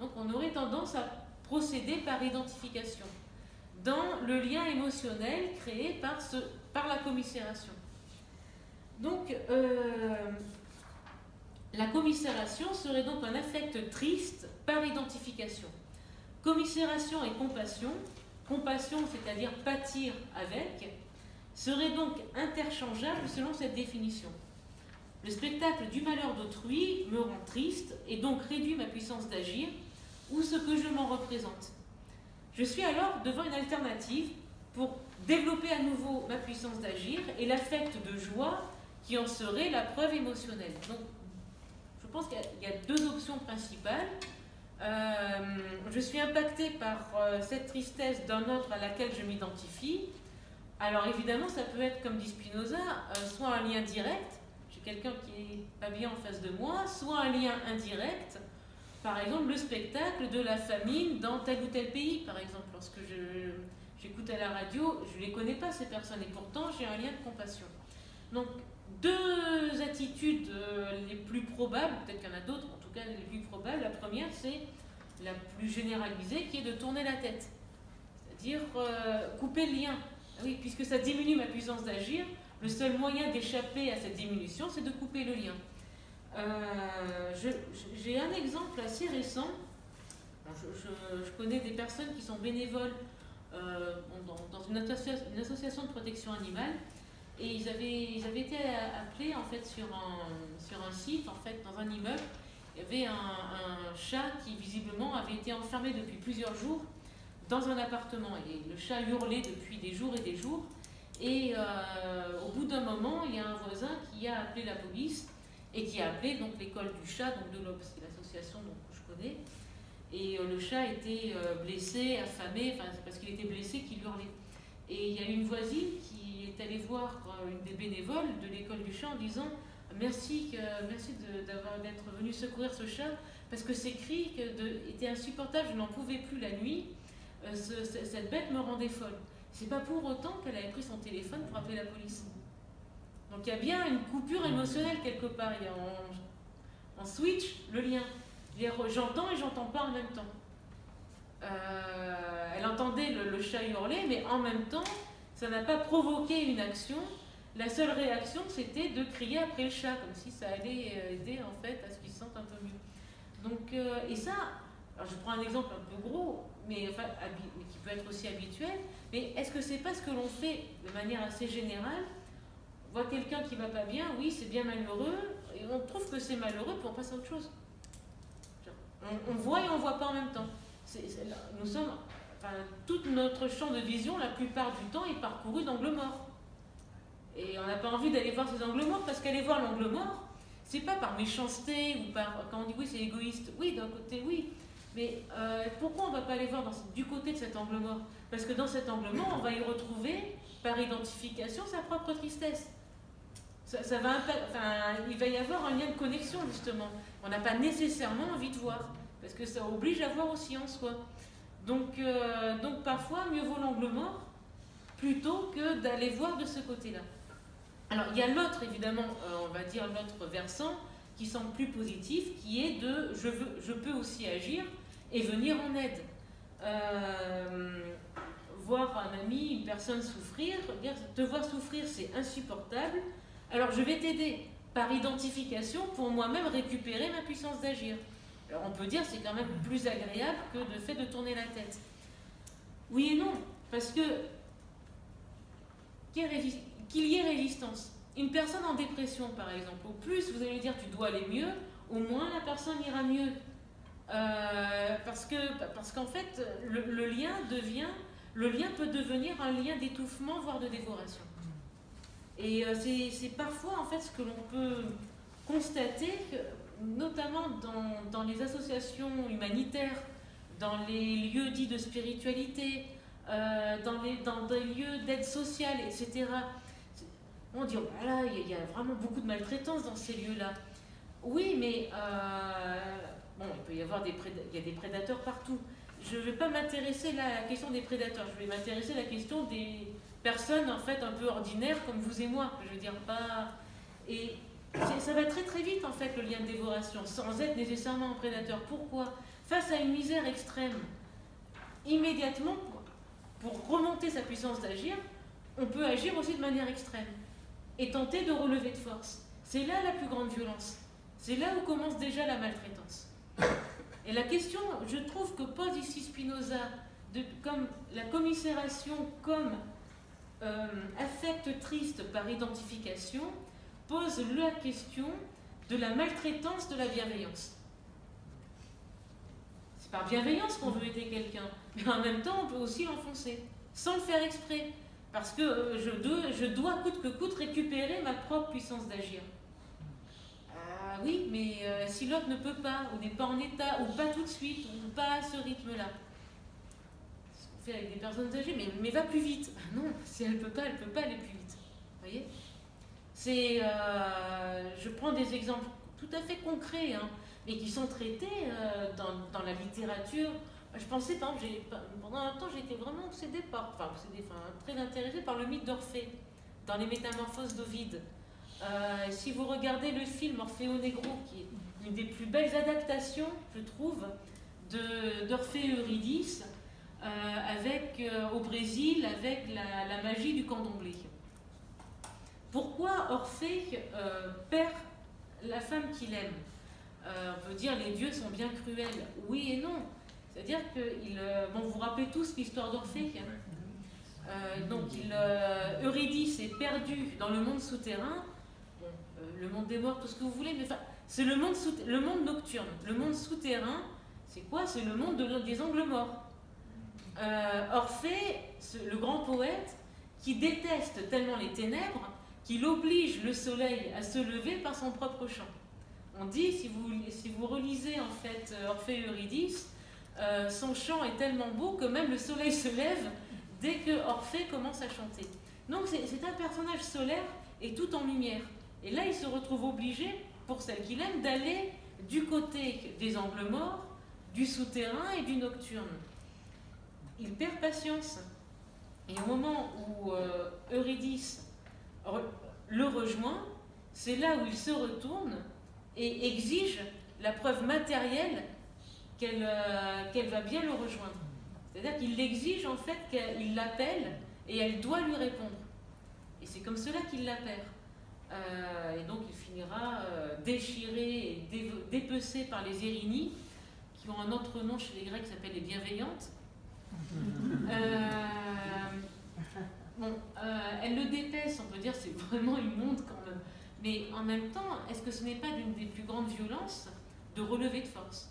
Donc on aurait tendance à procéder par identification dans le lien émotionnel créé par la commisération. Donc la commisération serait donc un affect triste par identification. Commisération et compassion, compassion c'est-à-dire pâtir avec, seraient donc interchangeables selon cette définition. Le spectacle du malheur d'autrui me rend triste et donc réduit ma puissance d'agir ou ce que je m'en représente. Je suis alors devant une alternative pour développer à nouveau ma puissance d'agir et l'affect de joie qui en serait la preuve émotionnelle. Donc, je pense qu'il y a deux options principales. Je suis impactée par cette tristesse d'un autre à laquelle je m'identifie. Alors évidemment, ça peut être, comme dit Spinoza, soit un lien direct, j'ai quelqu'un qui n'est pas bien en face de moi, soit un lien indirect, par exemple, le spectacle de la famine dans tel ou tel pays, par exemple. Lorsque j'écoute à la radio, je ne les connais pas, ces personnes, et pourtant, j'ai un lien de compassion. Donc, deux attitudes les plus probables, peut-être qu'il y en a d'autres, en tout cas les plus probables. La première, c'est la plus généralisée, qui est de tourner la tête. C'est-à-dire couper le lien. Oui, puisque ça diminue ma puissance d'agir, le seul moyen d'échapper à cette diminution, c'est de couper le lien. J'ai un exemple assez récent. Je connais des personnes qui sont bénévoles dans une association de protection animale, et ils avaient été appelés en fait sur un site, en fait, dans un immeuble. Il y avait un chat qui visiblement avait été enfermé depuis plusieurs jours dans un appartement, et le chat hurlait depuis des jours et des jours, et au bout d'un moment, il y a un voisin qui a appelé la police et qui a appelé donc l'école du chat, donc de l'Obs, c'est l'association que je connais, et le chat était blessé, affamé, enfin c'est parce qu'il était blessé qu'il hurlait. Et il y a une voisine qui est allée voir une des bénévoles de l'école du chat en disant merci d'être venu secourir ce chat, parce que ces cris étaient insupportables, je n'en pouvais plus la nuit, cette bête me rendait folle. C'est pas pour autant qu'elle avait pris son téléphone pour appeler la police. Donc il y a bien une coupure émotionnelle quelque part, il y a on switch le lien. J'entends et j'entends pas en même temps. Elle entendait le chat hurler, mais en même temps, ça n'a pas provoqué une action. La seule réaction, c'était de crier après le chat, comme si ça allait aider en fait à ce qu'il se sente un peu mieux. Donc, et ça, alors je prends un exemple un peu gros, mais qui peut être aussi habituel, mais est-ce que c'est pas ce que l'on fait de manière assez générale? On voit quelqu'un qui va pas bien, oui, c'est bien malheureux, et on trouve que c'est malheureux, puis on passe à autre chose. On voit et on voit pas en même temps. Nous sommes, tout notre champ de vision, la plupart du temps, est parcouru d'angles morts. Et on n'a pas envie d'aller voir ces angles morts, parce qu'aller voir l'angle mort, c'est pas par méchanceté ou par, quand on dit oui, c'est égoïste. Oui, d'un côté, oui. Mais pourquoi on ne va pas aller voir du côté de cet angle mort? Parce que dans cet angle mort, on va y retrouver, par identification, sa propre tristesse. Il va y avoir un lien de connexion, justement. On n'a pas nécessairement envie de voir, parce que ça oblige à voir aussi en soi. Donc parfois, mieux vaut l'angle mort, plutôt que d'aller voir de ce côté-là. Alors, il y a l'autre, évidemment, on va dire l'autre versant, qui semble plus positif, qui est de je peux aussi agir et venir en aide. Voir un ami, une personne souffrir, dire te voir souffrir, c'est insupportable, alors je vais t'aider par identification pour moi-même récupérer ma puissance d'agir. Alors on peut dire c'est quand même plus agréable que le fait de tourner la tête. Oui et non, parce que qu'il y ait résistance. Une personne en dépression, par exemple, au plus vous allez lui dire tu dois aller mieux, au moins la personne ira mieux. Parce qu'en fait, le lien peut devenir un lien d'étouffement, voire de dévoration. Et c'est parfois en fait ce que l'on peut constater, notamment dans les associations humanitaires, dans les lieux dits de spiritualité, dans des lieux d'aide sociale, etc. On dit, oh là, il y a vraiment beaucoup de maltraitance dans ces lieux-là. Oui, mais bon, il peut y avoir des prédateurs partout. Je ne vais pas m'intéresser à la question des prédateurs, je vais m'intéresser à la question des personnes en fait un peu ordinaires comme vous et moi. Je veux dire, pas. Et ça va très très vite en fait le lien de dévoration, sans être nécessairement un prédateur. Pourquoi? Face à une misère extrême, immédiatement, pour remonter sa puissance d'agir, on peut agir aussi de manière extrême et tenter de relever de force. C'est là la plus grande violence. C'est là où commence déjà la maltraitance. Et la question, je trouve, que pose ici Spinoza, comme la commisération comme affect triste par identification, pose la question de la maltraitance de la bienveillance. C'est par bienveillance qu'on veut aider quelqu'un, mais en même temps, on peut aussi l'enfoncer, sans le faire exprès, parce que je dois coûte que coûte récupérer ma propre puissance d'agir. Ah oui, mais si l'autre ne peut pas, ou n'est pas en état, ou pas tout de suite, ou pas à ce rythme-là. Ce qu'on fait avec des personnes âgées, mais va plus vite. Ah non, si elle peut pas aller plus vite. Vous voyez? Je prends des exemples tout à fait concrets, hein, mais qui sont traités dans la littérature. Je pensais, par exemple, pendant un temps, j'étais vraiment très intéressée par le mythe d'Orphée, dans les Métamorphoses d'Ovide. Si vous regardez le film Orfeo Negro, qui est une des plus belles adaptations, je trouve, d'Orphée et Eurydice, au Brésil, avec la magie du candomblé. Pourquoi Orphée perd la femme qu'il aime? On peut dire les dieux sont bien cruels. Oui et non. C'est-à-dire que vous vous rappelez tous l'histoire d'Orphée. Eurydice est perdue dans le monde souterrain, le monde des morts, tout ce que vous voulez, mais c'est le monde nocturne. Le monde souterrain, c'est quoi? C'est le monde des angles morts. Orphée, le grand poète, qui déteste tellement les ténèbres, qu'il oblige le soleil à se lever par son propre chant. On dit, si vous relisez en fait Orphée et Eurydice, son chant est tellement beau que même le soleil se lève dès que Orphée commence à chanter. Donc c'est un personnage solaire et tout en lumière. Et là, il se retrouve obligé, pour celle qu'il aime, d'aller du côté des angles morts, du souterrain et du nocturne. Il perd patience. Et au moment où Eurydice le rejoint, c'est là où il se retourne et exige la preuve matérielle qu'elle va bien le rejoindre. C'est-à-dire qu'il l'exige en fait, qu'il l'appelle et elle doit lui répondre. Et c'est comme cela qu'il la perd. Et donc il finira déchiré et dépecé par les Érinies, qui ont un autre nom chez les Grecs qui s'appelle les bienveillantes. Elle le dépèce, on peut dire, c'est vraiment immonde quand même. Mais en même temps, est-ce que ce n'est pas d'une des plus grandes violences de relever de force?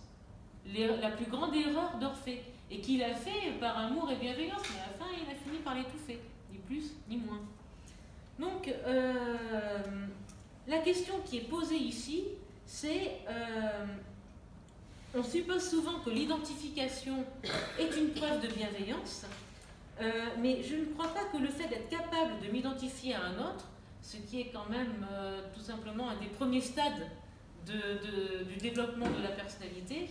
La plus grande erreur d'Orphée, et qu'il a fait par amour et bienveillance, mais à la fin, il a fini par l'étouffer, ni plus ni moins. Donc, la question qui est posée ici, c'est on suppose souvent que l'identification est une preuve de bienveillance, mais je ne crois pas que le fait d'être capable de m'identifier à un autre, ce qui est quand même tout simplement un des premiers stades du développement de la personnalité,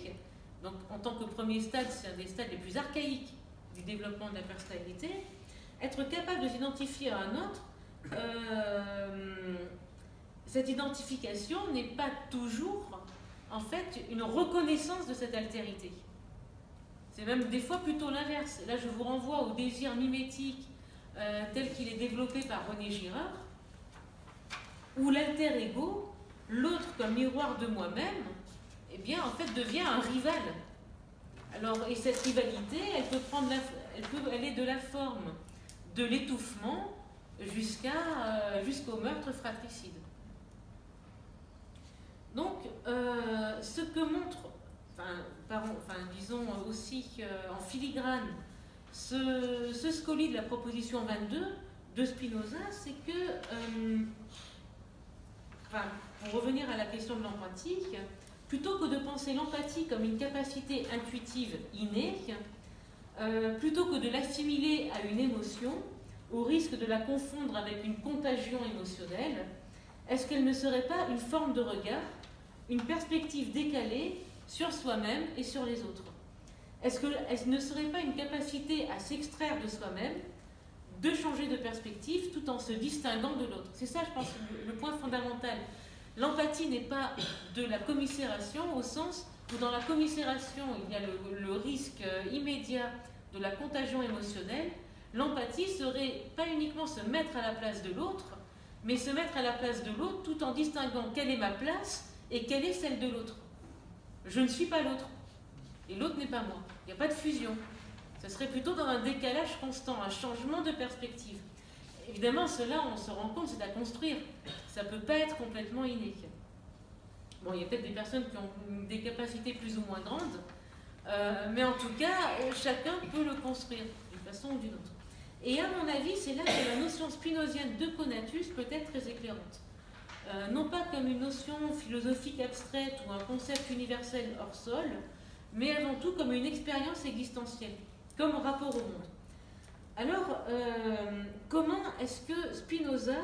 donc en tant que premier stade, c'est un des stades les plus archaïques du développement de la personnalité, être capable de s'identifier à un autre, cette identification n'est pas toujours en fait une reconnaissance de cette altérité. C'est même des fois plutôt l'inverse. Là, je vous renvoie au désir mimétique tel qu'il est développé par René Girard, où l'alter ego, l'autre comme miroir de moi-même, eh bien, en fait, devient un rival. Alors, et cette rivalité, elle peut aller de la forme de l'étouffement jusqu'au meurtre fratricide. Donc, ce que montre, disons aussi en filigrane, ce scoli de la proposition 22 de Spinoza, c'est que, pour revenir à la question de l'empathie, plutôt que de penser l'empathie comme une capacité intuitive innée, plutôt que de l'assimiler à une émotion, au risque de la confondre avec une contagion émotionnelle, est-ce qu'elle ne serait pas une forme de regard, une perspective décalée sur soi-même et sur les autres? Est-ce qu'elle ne serait pas une capacité à s'extraire de soi-même, de changer de perspective tout en se distinguant de l'autre? C'est ça, je pense, le point fondamental. L'empathie n'est pas de la commisération au sens où dans la commisération, il y a le risque immédiat de la contagion émotionnelle. L'empathie serait pas uniquement se mettre à la place de l'autre, mais se mettre à la place de l'autre tout en distinguant quelle est ma place et quelle est celle de l'autre. Je ne suis pas l'autre, et l'autre n'est pas moi. Il n'y a pas de fusion. Ce serait plutôt dans un décalage constant, un changement de perspective. Évidemment, cela, on se rend compte, c'est à construire. Ça ne peut pas être complètement inné. Bon, il y a peut-être des personnes qui ont des capacités plus ou moins grandes, mais en tout cas, chacun peut le construire d'une façon ou d'une autre. Et à mon avis, c'est là que la notion spinozienne de conatus peut être très éclairante. Non pas comme une notion philosophique abstraite ou un concept universel hors sol, mais avant tout comme une expérience existentielle, comme rapport au monde. Alors, comment est-ce que Spinoza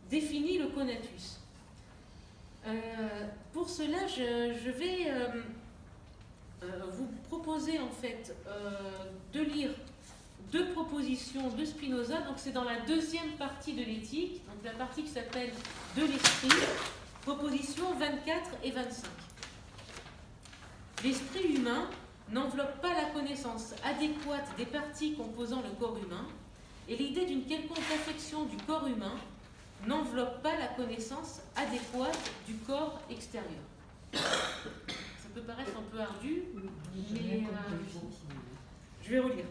définit le conatus? Pour cela, je vais vous proposer en fait de lire deux propositions de Spinoza. Donc c'est dans la deuxième partie de l'éthique, donc la partie qui s'appelle de l'esprit, propositions 24 et 25. L'esprit humain n'enveloppe pas la connaissance adéquate des parties composant le corps humain, et l'idée d'une quelconque affection du corps humain n'enveloppe pas la connaissance adéquate du corps extérieur. Ça peut paraître un peu ardu, mais je vais relire.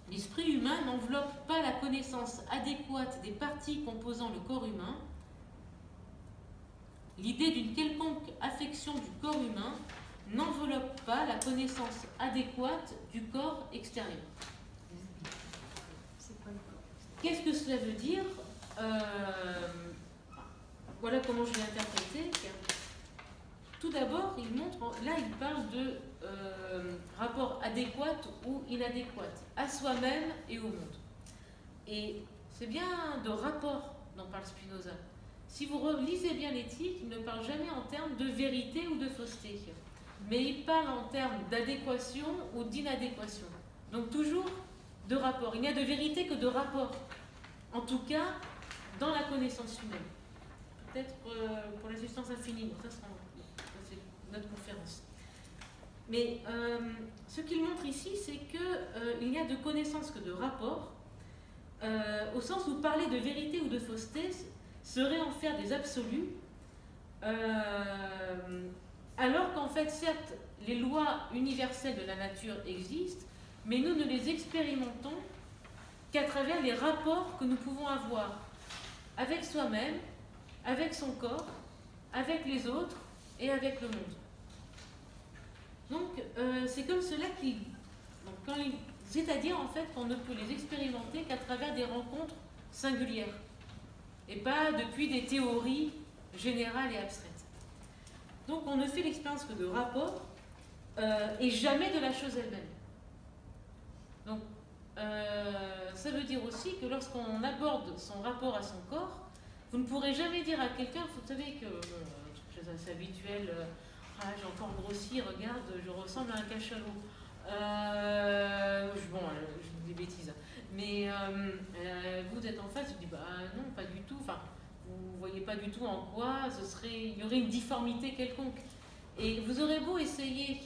L'esprit humain n'enveloppe pas la connaissance adéquate des parties composant le corps humain. L'idée d'une quelconque affection du corps humain n'enveloppe pas la connaissance adéquate du corps extérieur. Qu'est-ce que cela veut dire? Voilà comment je l'ai interprété. Tout d'abord, il montre, là il parle de rapport adéquat ou inadéquat à soi-même et au monde. Et c'est bien de rapport dont parle Spinoza. Si vous relisez bien l'éthique, il ne parle jamais en termes de vérité ou de fausseté, mais il parle en termes d'adéquation ou d'inadéquation. Donc toujours de rapport. Il n'y a de vérité que de rapport. En tout cas, dans la connaissance humaine. Peut-être pour la substance infinie, ça c'est notre conférence. Mais ce qu'il montre ici, c'est qu'il n'y a de connaissance que de rapport, au sens où parler de vérité ou de fausseté serait en faire des absolus, alors qu'en fait, certes, les lois universelles de la nature existent, mais nous ne les expérimentons qu'à travers les rapports que nous pouvons avoir avec soi-même, avec son corps, avec les autres et avec le monde. Donc, c'est comme cela qu'il... C'est-à-dire, en fait, qu'on ne peut les expérimenter qu'à travers des rencontres singulières, et pas depuis des théories générales et abstraites. Donc, on ne fait l'expérience que de rapports, et jamais de la chose elle-même. Donc, ça veut dire aussi que lorsqu'on aborde son rapport à son corps, vous ne pourrez jamais dire à quelqu'un, vous savez que, c'est habituel, j'ai encore grossi, regarde, je ressemble à un cachalot. Bon, je dis des bêtises. Mais vous êtes en face, je dis, bah non, pas du tout. Enfin, vous ne voyez pas du tout en quoi il y aurait une difformité quelconque. Et vous aurez beau essayer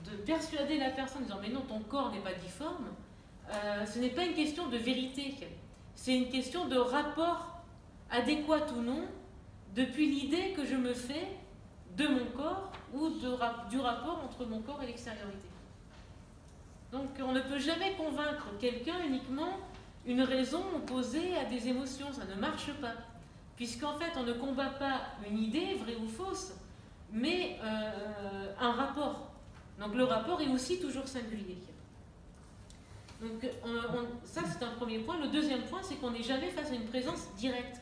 de persuader la personne en disant, mais non, ton corps n'est pas difforme, ce n'est pas une question de vérité, c'est une question de rapport adéquat ou non, depuis l'idée que je me fais de mon corps ou du rapport entre mon corps et l'extériorité. Donc on ne peut jamais convaincre quelqu'un uniquement une raison opposée à des émotions, ça ne marche pas. Puisqu'en fait on ne combat pas une idée, vraie ou fausse, mais un rapport. Donc le rapport est aussi toujours singulier. Donc ça c'est un premier point. Le deuxième point, c'est qu'on n'est jamais face à une présence directe.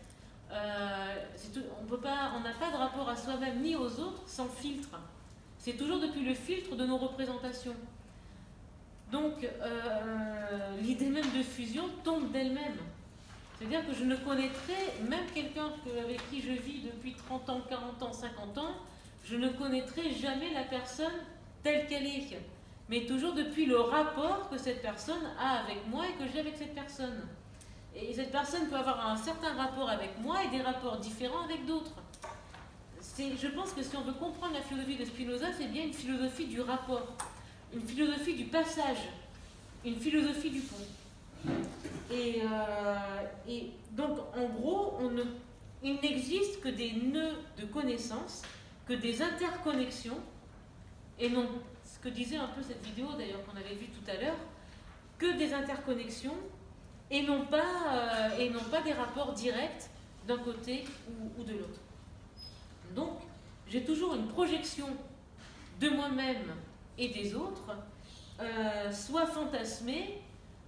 On n'a pas de rapport à soi-même ni aux autres sans filtre. C'est toujours depuis le filtre de nos représentations. Donc l'idée même de fusion tombe d'elle-même. C'est-à-dire que je ne connaîtrai, même quelqu'un avec qui je vis depuis 30 ans, 40 ans, 50 ans, je ne connaîtrai jamais la personne telle qu'elle est. Mais toujours depuis le rapport que cette personne a avec moi et que j'ai avec cette personne. Et cette personne peut avoir un certain rapport avec moi et des rapports différents avec d'autres. Je pense que si on veut comprendre la philosophie de Spinoza, c'est bien une philosophie du rapport, une philosophie du passage, une philosophie du pont. Et donc, en gros, il n'existe que des nœuds de connaissances, que des interconnexions, et non, ce que disait un peu cette vidéo d'ailleurs qu'on avait vue tout à l'heure, que des interconnexions, et non pas des rapports directs d'un côté ou de l'autre. Donc, j'ai toujours une projection de moi-même et des autres, soit fantasmée,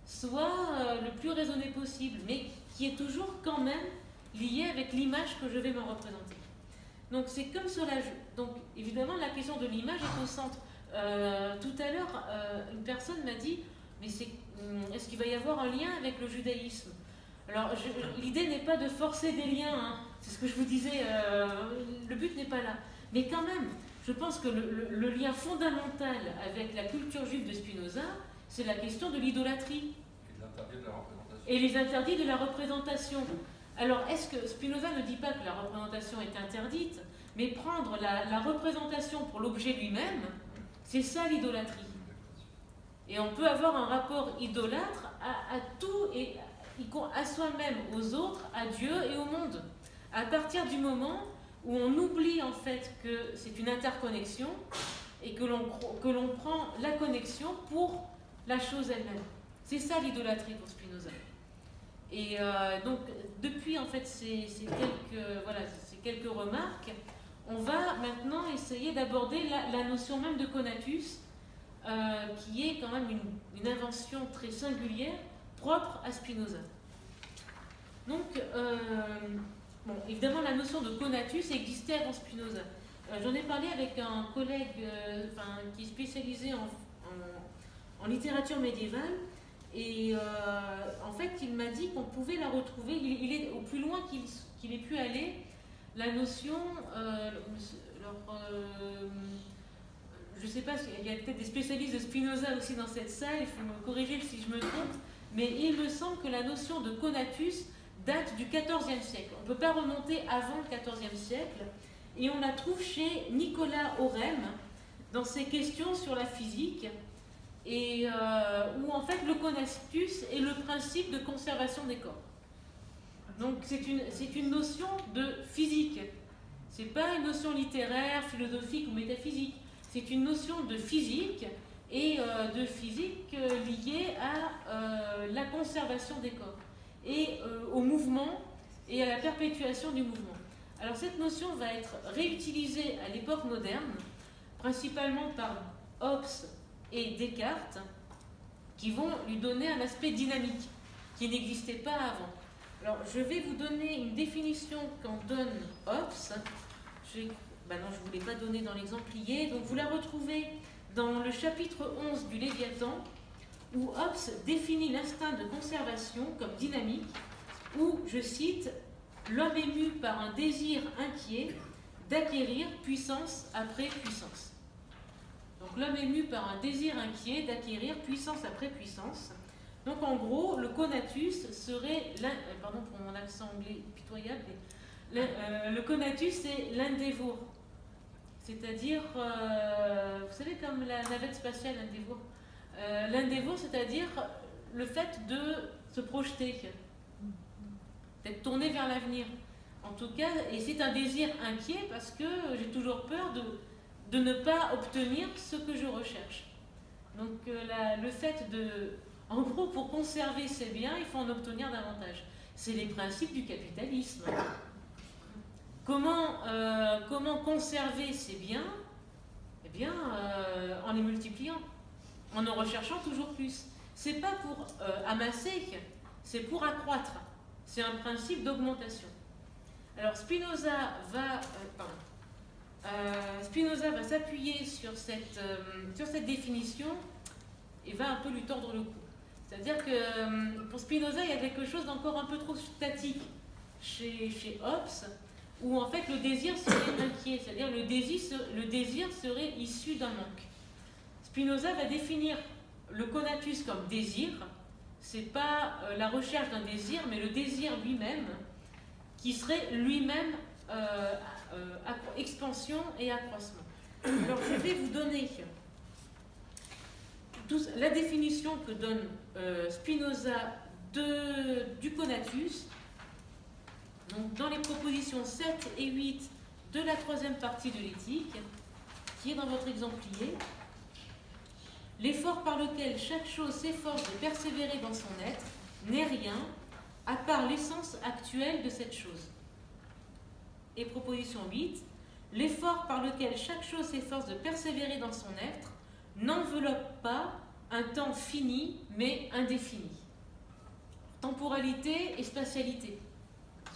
soit le plus raisonnée possible, mais qui est toujours quand même liée avec l'image que je vais me représenter. Donc, c'est comme cela. Donc, évidemment, la question de l'image est au centre. Tout à l'heure, une personne m'a dit, mais est-ce qu'il va y avoir un lien avec le judaïsme? Alors, l'idée n'est pas de forcer des liens, hein. C'est ce que je vous disais, le but n'est pas là. Mais quand même, je pense que le lien fondamental avec la culture juive de Spinoza, c'est la question de l'idolâtrie. Et les interdits de la représentation. Alors, est-ce que Spinoza ne dit pas que la représentation est interdite, mais prendre la représentation pour l'objet lui-même, c'est ça l'idolâtrie. Et on peut avoir un rapport idolâtre à tout, et à soi-même, aux autres, à Dieu et au monde. À partir du moment où on oublie en fait que c'est une interconnexion et que l'on prend la connexion pour la chose elle-même. C'est ça l'idolâtrie pour Spinoza. Et donc, depuis en fait ces quelques remarques, on va maintenant essayer d'aborder la notion même de conatus, qui est quand même une invention très singulière, propre à Spinoza. Donc, bon, évidemment, la notion de conatus existait avant Spinoza. J'en ai parlé avec un collègue qui est spécialisé en littérature médiévale, et en fait, il m'a dit qu'on pouvait la retrouver. Il est au plus loin qu'il ait pu aller. La notion, je ne sais pas, il y a peut-être des spécialistes de Spinoza aussi dans cette salle, il faut me corriger si je me trompe, mais il me semble que la notion de conatus date du XIVe siècle. On ne peut pas remonter avant le XIVe siècle, et on la trouve chez Nicolas Orem, dans ses questions sur la physique, et où en fait le conatus est le principe de conservation des corps. Donc c'est une notion de physique, c'est pas une notion littéraire, philosophique ou métaphysique, c'est une notion de physique, et de physique liée à la conservation des corps, et au mouvement, et à la perpétuation du mouvement. Alors cette notion va être réutilisée à l'époque moderne, principalement par Hobbes et Descartes, qui vont lui donner un aspect dynamique, qui n'existait pas avant. Alors je vais vous donner une définition qu'en donne Hobbes. Non, je ne vous l'ai pas donnée dans l'exemplier, donc vous la retrouvez dans le chapitre 11 du Léviathan, où Hobbes définit l'instinct de conservation comme dynamique, où, je cite, « l'homme est mu par un désir inquiet d'acquérir puissance après puissance ». Donc l'homme est mu par un désir inquiet d'acquérir puissance après puissance. Donc en gros, le conatus serait, pardon pour mon accent anglais pitoyable, le conatus c'est l'endeavor. C'est-à-dire, vous savez, comme la navette spatiale Endeavour. L'endeavor, c'est-à-dire le fait de se projeter, d'être tourné vers l'avenir. En tout cas, et c'est un désir inquiet parce que j'ai toujours peur de ne pas obtenir ce que je recherche. Donc le fait de... En gros, pour conserver ses biens, il faut en obtenir davantage. C'est les principes du capitalisme. Comment conserver ces biens? Eh bien, en les multipliant, en recherchant toujours plus. C'est pas pour amasser, c'est pour accroître. C'est un principe d'augmentation. Alors Spinoza va s'appuyer sur cette définition et va un peu lui tordre le cou. C'est-à-dire que pour Spinoza, il y a quelque chose d'encore un peu trop statique chez Hobbes, où en fait le désir serait inquiet, c'est-à-dire le désir serait issu d'un manque. Spinoza va définir le conatus comme désir, c'est pas la recherche d'un désir, mais le désir lui-même, qui serait lui-même expansion et accroissement. Alors je vais vous donner la définition que donne Spinoza du conatus. Donc, dans les propositions 7 et 8 de la troisième partie de l'éthique, qui est dans votre exemplier, l'effort par lequel chaque chose s'efforce de persévérer dans son être n'est rien, à part l'essence actuelle de cette chose. Et proposition 8, l'effort par lequel chaque chose s'efforce de persévérer dans son être n'enveloppe pas un temps fini, mais indéfini. Temporalité et spatialité.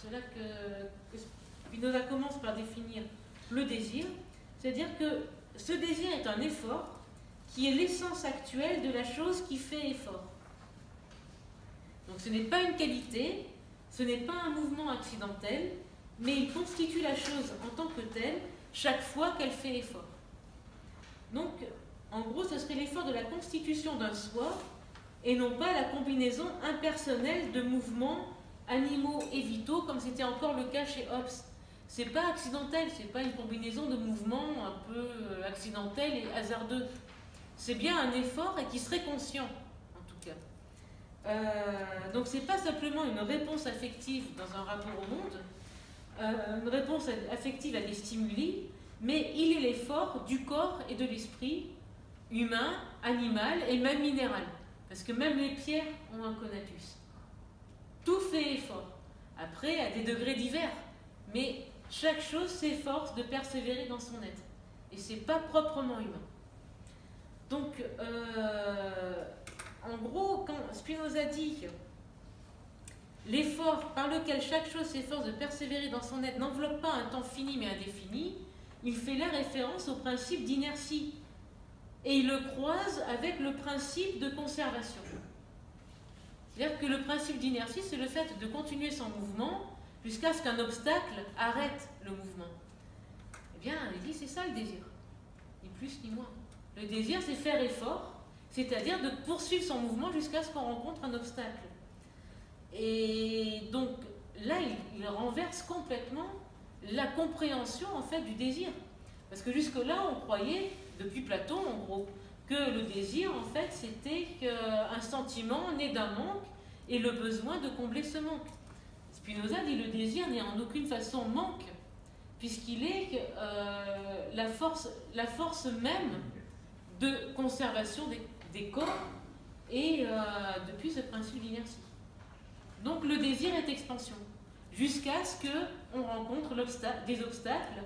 C'est là que Spinoza commence par définir le désir, c'est-à-dire que ce désir est un effort qui est l'essence actuelle de la chose qui fait effort. Donc ce n'est pas une qualité, Ce n'est pas un mouvement accidentel, mais il constitue la chose en tant que telle chaque fois qu'elle fait l'effort. Donc, en gros, ce serait l'effort de la constitution d'un soi et non pas la combinaison impersonnelle de mouvements animaux et vitaux, comme c'était encore le cas chez Hobbes. C'est pas accidentel, c'est pas une combinaison de mouvements un peu accidentels et hasardeux. C'est bien un effort et qui serait conscient, en tout cas. Donc c'est pas simplement une réponse affective dans un rapport au monde, une réponse affective à des stimuli, mais il est l'effort du corps et de l'esprit, humain, animal et même minéral. Parce que même les pierres ont un conatus. Tout fait effort. Après, à des degrés divers. Mais chaque chose s'efforce de persévérer dans son être. Et c'est pas proprement humain. Donc, en gros, quand Spinoza dit l'effort par lequel chaque chose s'efforce de persévérer dans son être n'enveloppe pas un temps fini mais indéfini, il fait la référence au principe d'inertie. Et il le croise avec le principe de conservation. C'est-à-dire que le principe d'inertie, c'est le fait de continuer son mouvement jusqu'à ce qu'un obstacle arrête le mouvement. Eh bien, il dit, c'est ça le désir. Ni plus ni moins. Le désir, c'est faire effort, c'est-à-dire de poursuivre son mouvement jusqu'à ce qu'on rencontre un obstacle. Et donc, là, il renverse complètement la compréhension, en fait, du désir. Parce que jusque-là, on croyait, depuis Platon, en gros, que le désir, en fait, c'était un sentiment né d'un manque et le besoin de combler ce manque. Spinoza dit le désir n'est en aucune façon manque, puisqu'il est la force même de conservation des corps et depuis ce principe d'inertie. Donc le désir est expansion, jusqu'à ce qu'on rencontre des obstacles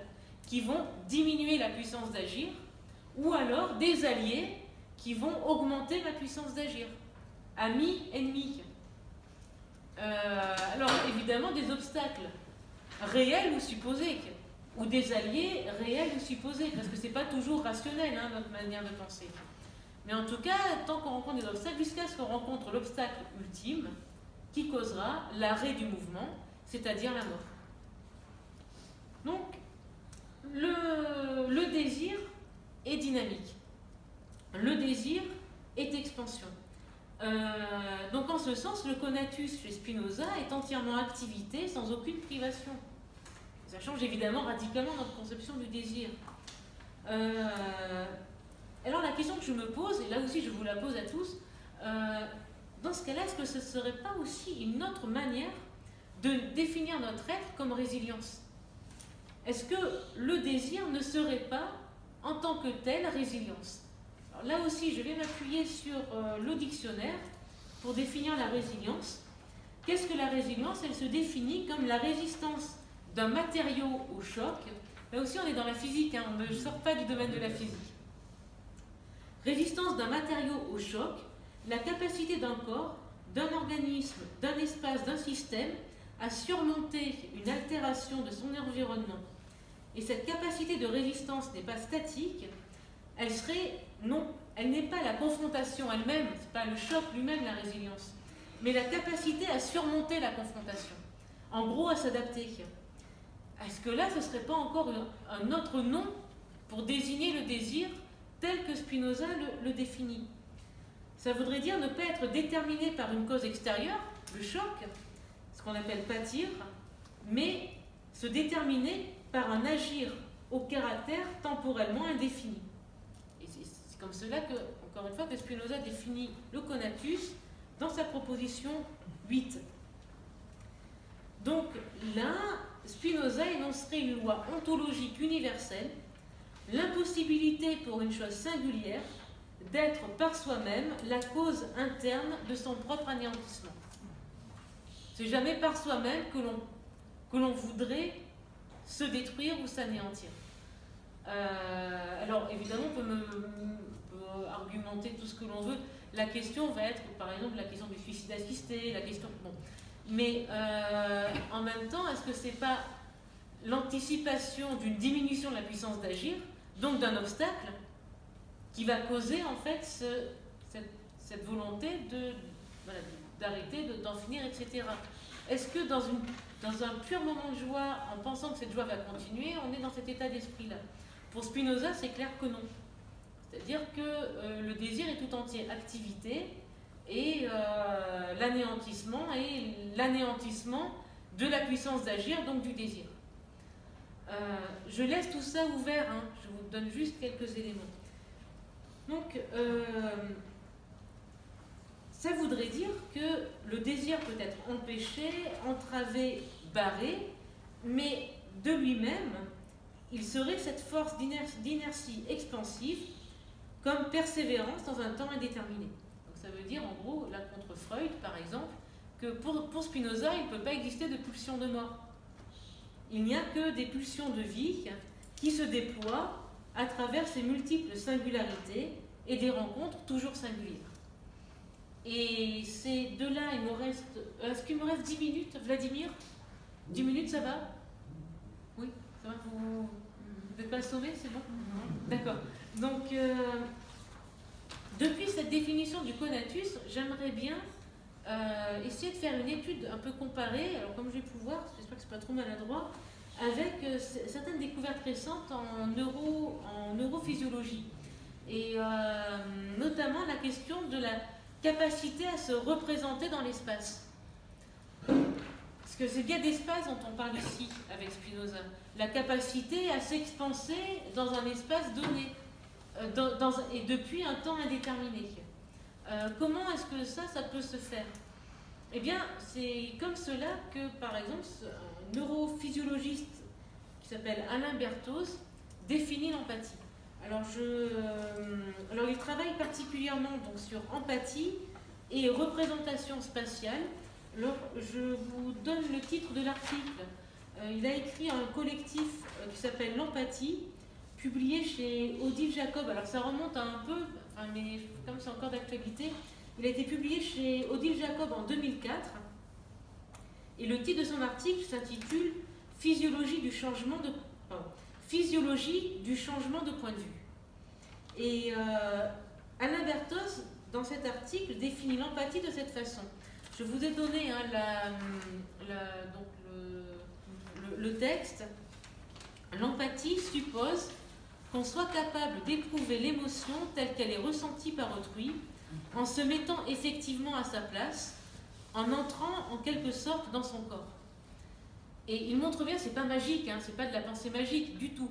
qui vont diminuer la puissance d'agir, ou alors des alliés qui vont augmenter ma puissance d'agir. Amis, ennemis. Alors évidemment des obstacles réels ou supposés, ou des alliés réels ou supposés, parce que c'est pas toujours rationnel, hein, notre manière de penser. Mais en tout cas, tant qu'on rencontre des obstacles, jusqu'à ce qu'on rencontre l'obstacle ultime qui causera l'arrêt du mouvement, c'est-à-dire la mort. Donc, le désir est dynamique. Le désir est expansion. Donc en ce sens, le conatus chez Spinoza est entièrement activité sans aucune privation. Ça change évidemment radicalement notre conception du désir. Alors la question que je me pose, et là aussi je vous la pose à tous, dans ce cas-là, est-ce que ce ne serait pas aussi une autre manière de définir notre être comme résilience? Est-ce que le désir ne serait pas en tant que tel résilience? Alors là aussi, je vais m'appuyer sur le dictionnaire pour définir la résilience. Qu'est-ce que la résilience? Elle se définit comme la résistance d'un matériau au choc. Là aussi, on est dans la physique, hein, on ne sort pas du domaine de la physique. Résistance d'un matériau au choc, la capacité d'un corps, d'un organisme, d'un espace, d'un système à surmonter une altération de son environnement. Et cette capacité de résistance n'est pas statique, elle n'est pas la confrontation elle-même, ce n'est pas le choc lui-même la résilience, mais la capacité à surmonter la confrontation, en gros à s'adapter. Est-ce que là, ce ne serait pas encore un autre nom pour désigner le désir tel que Spinoza le définit? Ça voudrait dire ne pas être déterminé par une cause extérieure, le choc, ce qu'on appelle pâtir, mais se déterminer par un agir au caractère temporellement indéfini. Et c'est comme cela que, encore une fois, que Spinoza définit le conatus dans sa proposition 8. Donc là, Spinoza énoncerait une loi ontologique universelle, l'impossibilité pour une chose singulière d'être par soi-même la cause interne de son propre anéantissement. C'est jamais par soi-même que l'on voudrait se détruire ou s'anéantir. Alors évidemment, on peut argumenter tout ce que l'on veut. La question va être, par exemple, la question du suicide assisté, la question... Bon. Mais en même temps, est-ce que c'est pas l'anticipation d'une diminution de la puissance d'agir, donc d'un obstacle, qui va causer en fait cette volonté d'arrêter, d'en finir, etc. est-ce que dans un pur moment de joie, en pensant que cette joie va continuer, on est dans cet état d'esprit-là? Pour Spinoza, c'est clair que non. C'est-à-dire que le désir est tout entier activité et l'anéantissement de la puissance d'agir, donc du désir. Je laisse tout ça ouvert, hein. Je vous donne juste quelques éléments. Donc, ça voudrait dire que le désir peut être empêché, entravé, barré, mais de lui-même, il serait cette force d'inertie expansive comme persévérance dans un temps indéterminé. Donc ça veut dire, en gros, là contre Freud, par exemple, que pour Spinoza, il ne peut pas exister de pulsion de mort. Il n'y a que des pulsions de vie qui se déploient à travers ces multiples singularités et des rencontres toujours singulières. Et c'est de là, il me reste... Est-ce qu'il me reste 10 minutes, Vladimir? 10 minutes, ça va? Oui, ça va? Vous n'êtes pas assommé, c'est bon? D'accord. Donc, depuis cette définition du conatus, j'aimerais bien essayer de faire une étude un peu comparée, alors comme je vais pouvoir, j'espère que ce n'est pas trop maladroit, avec certaines découvertes récentes en neurophysiologie. Et notamment la question de la capacité à se représenter dans l'espace. Parce que c'est bien d'espace dont on parle ici avec Spinoza. La capacité à s'expanser dans un espace donné, et depuis un temps indéterminé. Comment est-ce que ça peut se faire? Eh bien, c'est comme cela que, par exemple, un neurophysiologiste qui s'appelle Alain Berthoz définit l'empathie. Alors, il travaille particulièrement donc, sur empathie et représentation spatiale. Alors, je vous donne le titre de l'article. Il a écrit un collectif qui s'appelle L'Empathie, publié chez Odile Jacob. Alors, ça remonte à un peu, mais comme c'est encore d'actualité, il a été publié chez Odile Jacob en 2004. Et le titre de son article s'intitule Physiologie du changement de point de vue. Et Alain Berthoz, dans cet article, définit l'empathie de cette façon. Je vous ai donné le texte. L'empathie suppose qu'on soit capable d'éprouver l'émotion telle qu'elle est ressentie par autrui, en se mettant effectivement à sa place, en entrant en quelque sorte dans son corps. Et il montre bien, c'est pas magique, hein, c'est pas de la pensée magique du tout.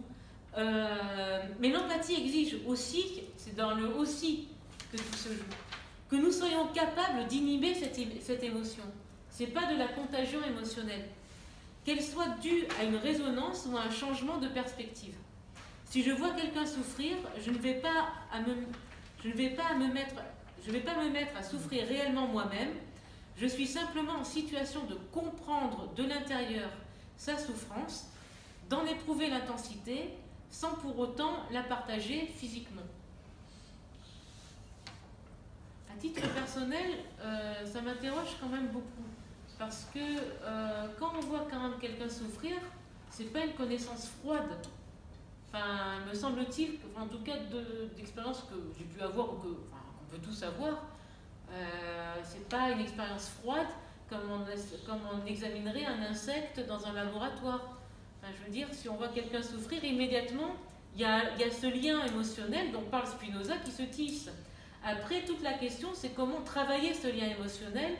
Mais l'empathie exige aussi, c'est dans le aussi que tout se joue, que nous soyons capables d'inhiber cette émotion. C'est pas de la contagion émotionnelle. Qu'elle soit due à une résonance ou à un changement de perspective. Si je vois quelqu'un souffrir, je ne vais pas me mettre à souffrir réellement moi-même. Je suis simplement en situation de comprendre de l'intérieur sa souffrance, d'en éprouver l'intensité, sans pour autant la partager physiquement. À titre personnel, ça m'interroge quand même beaucoup. Parce que quand on voit quand même quelqu'un souffrir, c'est pas une connaissance froide. Enfin, me semble-t-il, en tout cas d'expérience que j'ai pu avoir ou qu'on peut tous avoir, c'est pas une expérience froide comme on examinerait un insecte dans un laboratoire. Enfin, je veux dire, si on voit quelqu'un souffrir, immédiatement, il y a ce lien émotionnel dont parle Spinoza qui se tisse. Après, toute la question, c'est comment travailler ce lien émotionnel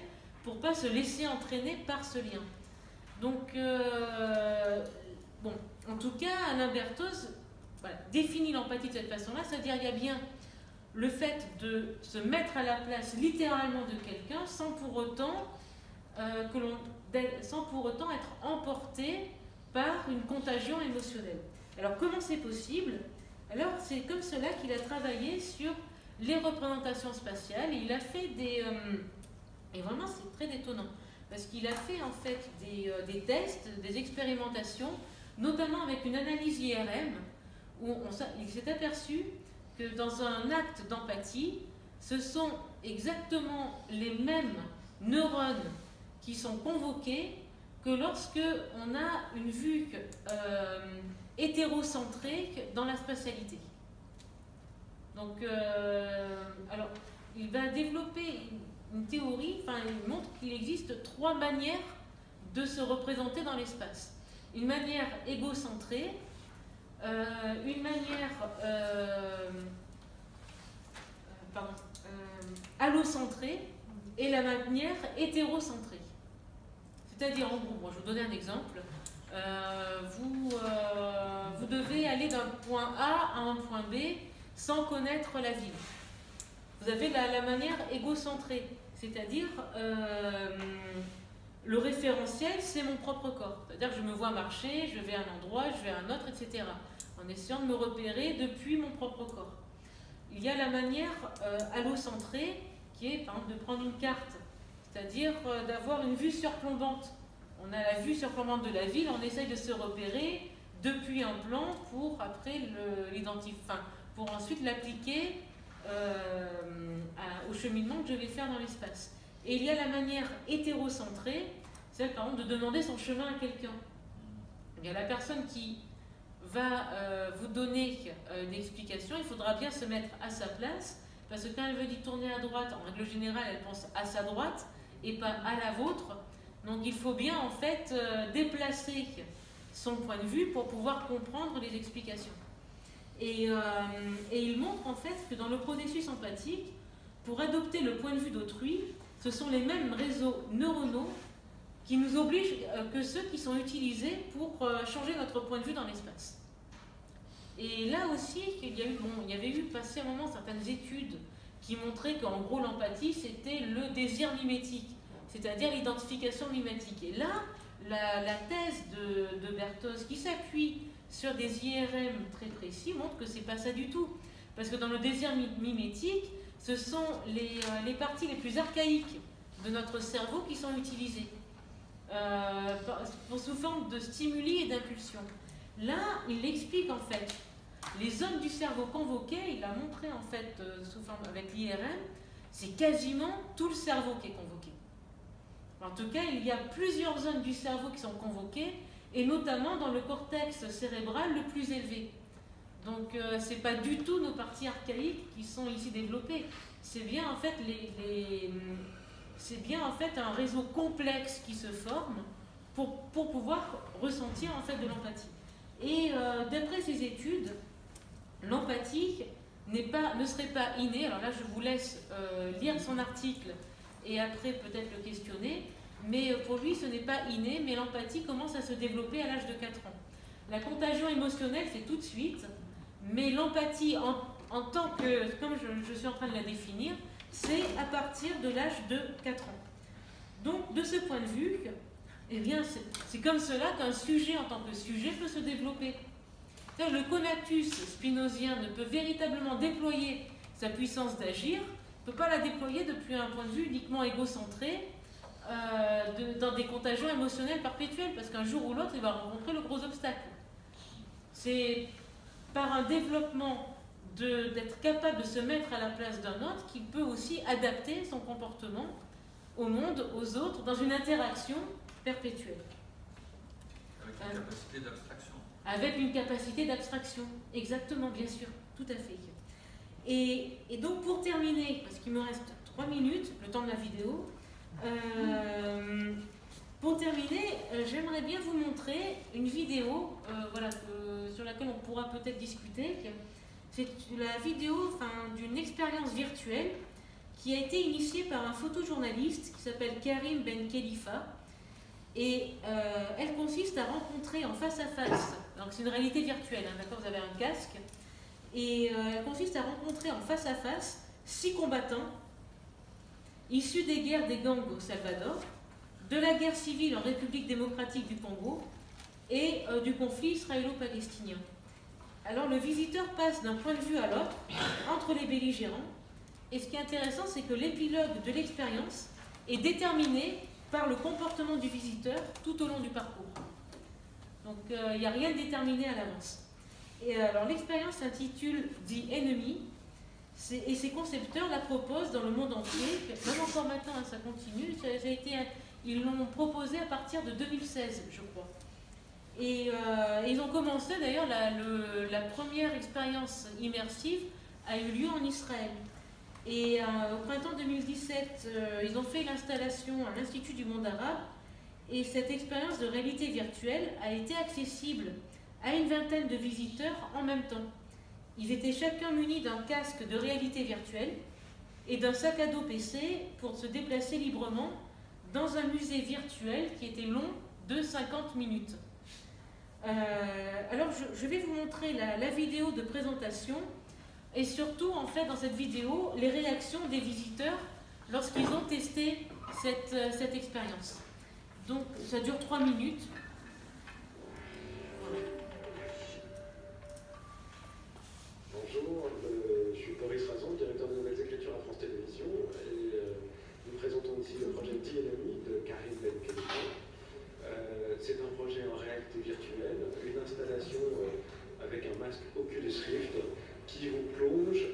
pour ne pas se laisser entraîner par ce lien. Donc, en tout cas, Alain Berthoz définit l'empathie de cette façon-là, c'est-à-dire il y a bien le fait de se mettre à la place littéralement de quelqu'un sans pour autant être emporté par une contagion émotionnelle. Alors comment c'est possible? Alors c'est comme cela qu'il a travaillé sur les représentations spatiales et il a fait et vraiment c'est très étonnant parce qu'il a fait en fait des tests, des expérimentations, notamment avec une analyse IRM où il s'est aperçu que dans un acte d'empathie, ce sont exactement les mêmes neurones qui sont convoqués que lorsque on a une vue hétérocentrique dans la spatialité. Donc, alors, il va développer une théorie, il montre qu'il existe 3 manières de se représenter dans l'espace. Une manière égocentrée, une manière allocentrée et la manière hétérocentrée. C'est-à-dire, en gros, moi, je vais vous donner un exemple. Vous devez aller d'un point A à un point B sans connaître la ville. Vous avez la manière égocentrée, c'est-à-dire le référentiel, c'est mon propre corps. C'est-à-dire que je me vois marcher, je vais à un endroit, je vais à un autre, etc. En essayant de me repérer depuis mon propre corps. Il y a la manière allocentrée, qui est par exemple de prendre une carte, c'est-à-dire d'avoir une vue surplombante. On a la vue surplombante de la ville, on essaye de se repérer depuis un plan pour après l'identifier, pour ensuite l'appliquer au cheminement que je vais faire dans l'espace. Et il y a la manière hétérocentrée, celle par exemple de demander son chemin à quelqu'un. Il y a la personne qui va vous donner une explication, il faudra bien se mettre à sa place, parce que quand elle veut dire tourner à droite, en règle générale, elle pense à sa droite et pas à la vôtre. Donc il faut bien en fait déplacer son point de vue pour pouvoir comprendre les explications. Et il montre en fait que dans le processus empathique, pour adopter le point de vue d'autrui, ce sont les mêmes réseaux neuronaux qui nous obligent que ceux qui sont utilisés pour changer notre point de vue dans l'espace. Et là aussi, il y avait eu passé un moment certaines études qui montraient qu'en gros l'empathie c'était le désir mimétique, c'est-à-dire l'identification mimétique. Et là, la thèse de Berthoz, qui s'appuie sur des IRM très précis, montre que c'est pas ça du tout. Parce que dans le désir mimétique, ce sont les parties les plus archaïques de notre cerveau qui sont utilisées sous forme de stimuli et d'impulsions. Là, il explique en fait les zones du cerveau convoquées, il a montré en fait sous forme avec l'IRM, c'est quasiment tout le cerveau qui est convoqué. En tout cas, il y a plusieurs zones du cerveau qui sont convoquées, et notamment dans le cortex cérébral le plus élevé. Donc, ce n'est pas du tout nos parties archaïques qui sont ici développées. C'est bien en fait c'est bien en fait un réseau complexe qui se forme pour pouvoir ressentir en fait de l'empathie. Et d'après ces études, l'empathie ne serait pas innée. Alors là, je vous laisse lire son article et après peut-être le questionner. Mais pour lui, ce n'est pas inné, mais l'empathie commence à se développer à l'âge de 4 ans. La contagion émotionnelle, c'est tout de suite, mais l'empathie en tant que, comme je suis en train de la définir, c'est à partir de l'âge de 4 ans. Donc, de ce point de vue, eh bien, c'est comme cela qu'un sujet en tant que sujet peut se développer. Le conatus spinozien ne peut véritablement déployer sa puissance d'agir, ne peut pas la déployer depuis un point de vue uniquement égocentré, dans des contagions émotionnelles perpétuelles, parce qu'un jour ou l'autre, il va rencontrer le gros obstacle. C'est par un développement d'être capable de se mettre à la place d'un autre qu'il peut aussi adapter son comportement au monde, aux autres, dans une interaction perpétuelle. Avec une capacité d'abstraction. Avec une capacité d'abstraction, exactement, bien sûr, tout à fait. Et donc pour terminer, parce qu'il me reste 3 minutes, le temps de la vidéo, pour terminer, j'aimerais bien vous montrer une vidéo sur laquelle on pourra peut-être discuter. C'est la vidéo d'une expérience virtuelle qui a été initiée par un photojournaliste qui s'appelle Karim Ben Khalifa. Et elle consiste à rencontrer en face à face, donc c'est une réalité virtuelle, hein, d'accord, vous avez un casque, et elle consiste à rencontrer en face à face 6 combattants issus des guerres des gangs au Salvador, de la guerre civile en République démocratique du Congo et du conflit israélo-palestinien. Alors le visiteur passe d'un point de vue à l'autre, entre les belligérants, et ce qui est intéressant, c'est que l'épilogue de l'expérience est déterminé par le comportement du visiteur tout au long du parcours. Donc il n'y a rien de déterminé à l'avance. Et alors l'expérience s'intitule The Enemy, et ses concepteurs la proposent dans le monde entier, même encore maintenant ça continue, ils l'ont proposé à partir de 2016 je crois. Et ils ont commencé d'ailleurs, la première expérience immersive a eu lieu en Israël. Et au printemps 2017, ils ont fait l'installation à l'Institut du monde arabe. Et cette expérience de réalité virtuelle a été accessible à une vingtaine de visiteurs en même temps. Ils étaient chacun munis d'un casque de réalité virtuelle et d'un sac à dos PC pour se déplacer librement dans un musée virtuel qui était long de 50 minutes. Alors je vais vous montrer la vidéo de présentation et surtout en fait dans cette vidéo les réactions des visiteurs lorsqu'ils ont testé cette expérience. Donc ça dure 3 minutes. Voilà. Bonjour, je suis Boris Razon, directeur de Nouvelles Écritures à France Télévisions, et nous présentons ici le projet D&E de Karim Ben-Khalifa. C'est un projet en réalité virtuelle, une installation avec un masque Oculus Rift qui vous plonge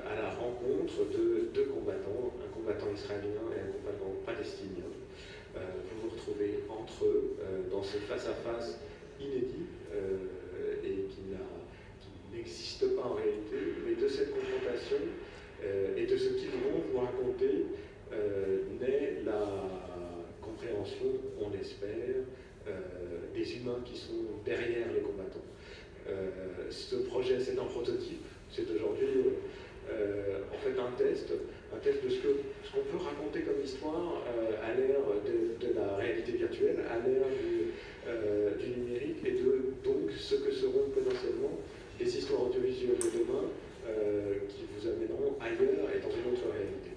à la rencontre de deux combattants, un combattant israélien et un combattant palestinien. Vous vous retrouvez entre eux dans ce face-à-face inédit et qui n'existe pas en réalité, mais de cette confrontation et de ce qu'ils vont vous raconter naît la compréhension, on l'espère, des humains qui sont derrière les combattants. Ce projet, c'est un prototype, c'est aujourd'hui en fait un test de ce qu'on peut raconter comme histoire à l'ère de la réalité virtuelle, à l'ère du numérique, et donc ce que seront potentiellement les histoires audiovisuelles de demain qui vous amèneront ailleurs et dans une autre réalité.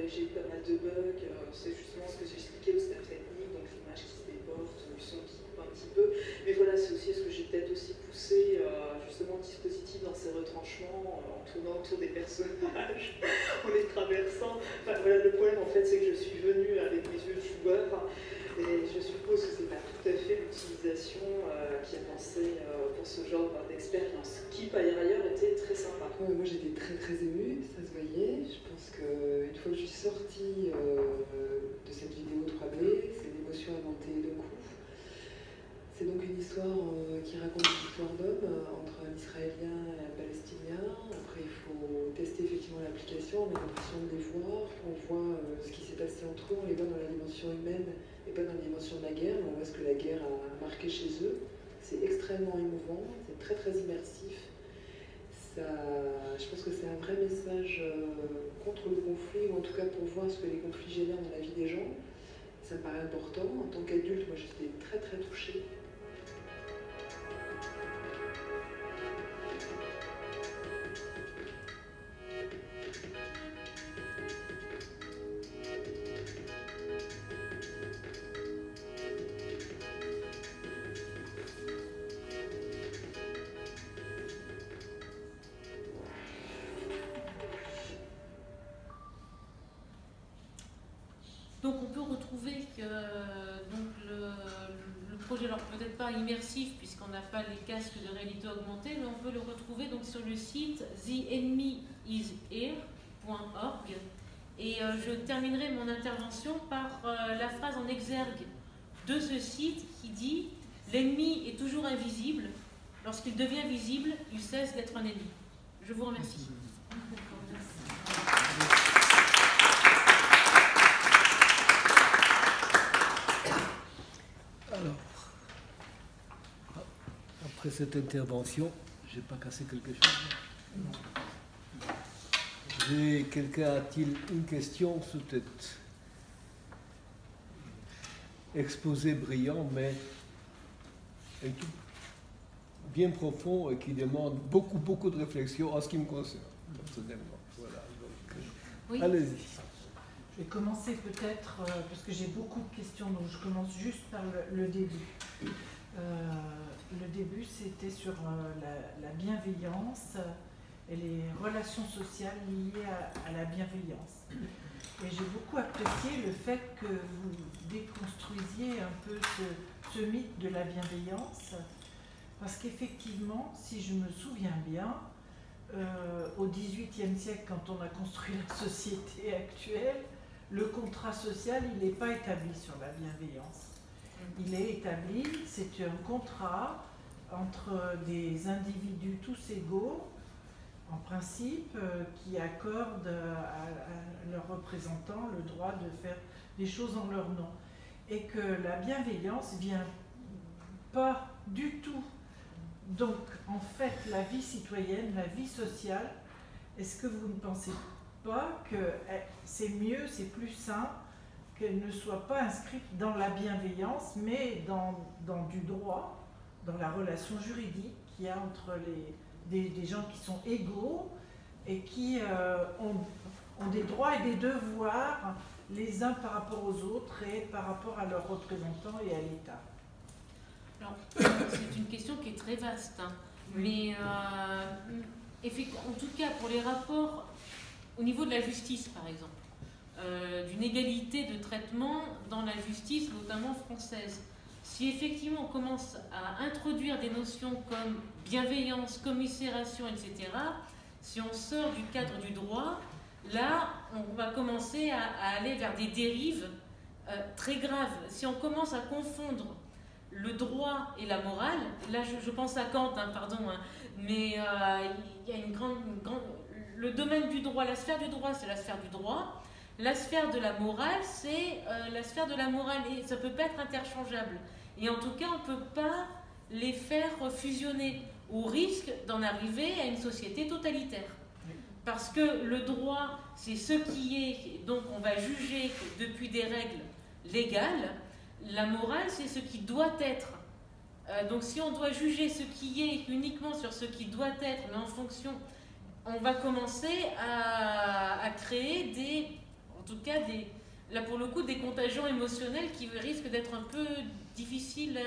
J'ai eu pas mal de bugs, c'est justement ce que j'expliquais au staff technique, donc l'image qui se déporte, le son qui coupe un petit peu. Mais voilà, c'est aussi ce que j'ai peut-être aussi poussé justement le dispositif dans ses retranchements, en tournant autour des personnages, en les traversant. Enfin voilà, le problème en fait, c'est que je suis venue avec mes yeux de joueur, et je suppose que c'est pas tout à fait l'utilisation qui a pensé pour ce genre d'expérience, qui par ailleurs était très sympa. Moi j'étais très très émue, ça se voyait. Je pense qu'une fois que je suis sortie de cette vidéo 3D, c'est l'émotion a monté d'un coup. C'est donc une histoire qui raconte une histoire d'homme entre un Israélien et un Palestinien. Après il faut tester effectivement l'application, on a l'impression de les voir, on voit ce qui s'est passé entre eux, on les voit dans la dimension humaine et pas dans la dimension de la guerre, on voit ce que la guerre a marqué chez eux. C'est extrêmement émouvant, c'est très très immersif. Je pense que c'est un vrai message contre le conflit, ou en tout cas pour voir ce que les conflits génèrent dans la vie des gens. Ça me paraît important. En tant qu'adulte, moi j'étais très très touchée. Donc on peut retrouver que donc le projet, alors peut-être pas immersif puisqu'on n'a pas les casques de réalité augmentée, mais on peut le retrouver donc sur le site theenemyishere.org Et je terminerai mon intervention par la phrase en exergue de ce site qui dit « L'ennemi est toujours invisible. Lorsqu'il devient visible, il cesse d'être un ennemi. » Je vous remercie. Alors, après cette intervention, j'ai pas cassé quelque chose. Quelqu'un a-t-il une question sous tête? Exposé brillant, mais bien profond et qui demande beaucoup de réflexion en ce qui me concerne, personnellement. Voilà, donc, oui. Allez-y. Je vais commencer peut-être, parce que j'ai beaucoup de questions, donc je commence juste par le début. Le début, c'était sur la bienveillance et les relations sociales liées à la bienveillance. Et j'ai beaucoup apprécié le fait que vous déconstruisiez un peu ce mythe de la bienveillance, parce qu'effectivement, si je me souviens bien, au XVIIIe siècle, quand on a construit la société actuelle, le contrat social, il n'est pas établi sur la bienveillance. Il est établi, c'est un contrat entre des individus tous égaux, en principe, qui accordent à leurs représentants le droit de faire des choses en leur nom. Et que la bienveillance vient pas du tout. Donc, en fait, la vie citoyenne, la vie sociale, est-ce que vous ne pensez pas que c'est mieux, c'est plus sain qu'elle ne soit pas inscrite dans la bienveillance, mais dans du droit, dans la relation juridique qu'il y a entre des gens qui sont égaux et qui ont des droits et des devoirs les uns par rapport aux autres et par rapport à leurs représentants et à l'État. Alors, c'est une question qui est très vaste, hein. Mais en tout cas pour les rapports au niveau de la justice, par exemple, d'une égalité de traitement dans la justice, notamment française. Si effectivement on commence à introduire des notions comme bienveillance, commisération, etc., si on sort du cadre du droit, là, on va commencer à aller vers des dérives très graves. Si on commence à confondre le droit et la morale, là je pense à Kant, hein, pardon, hein, mais il y a une grande... Le domaine du droit, la sphère du droit, c'est la sphère du droit. La sphère de la morale, c'est la sphère de la morale, et ça ne peut pas être interchangeable. Et en tout cas, on ne peut pas les faire fusionner, au risque d'en arriver à une société totalitaire. Parce que le droit, c'est ce qui est, donc on va juger depuis des règles légales. La morale, c'est ce qui doit être. Donc si on doit juger ce qui est uniquement sur ce qui doit être, mais en fonction, on va commencer à créer en tout cas là pour le coup, des contagions émotionnelles qui risquent d'être un peu difficiles.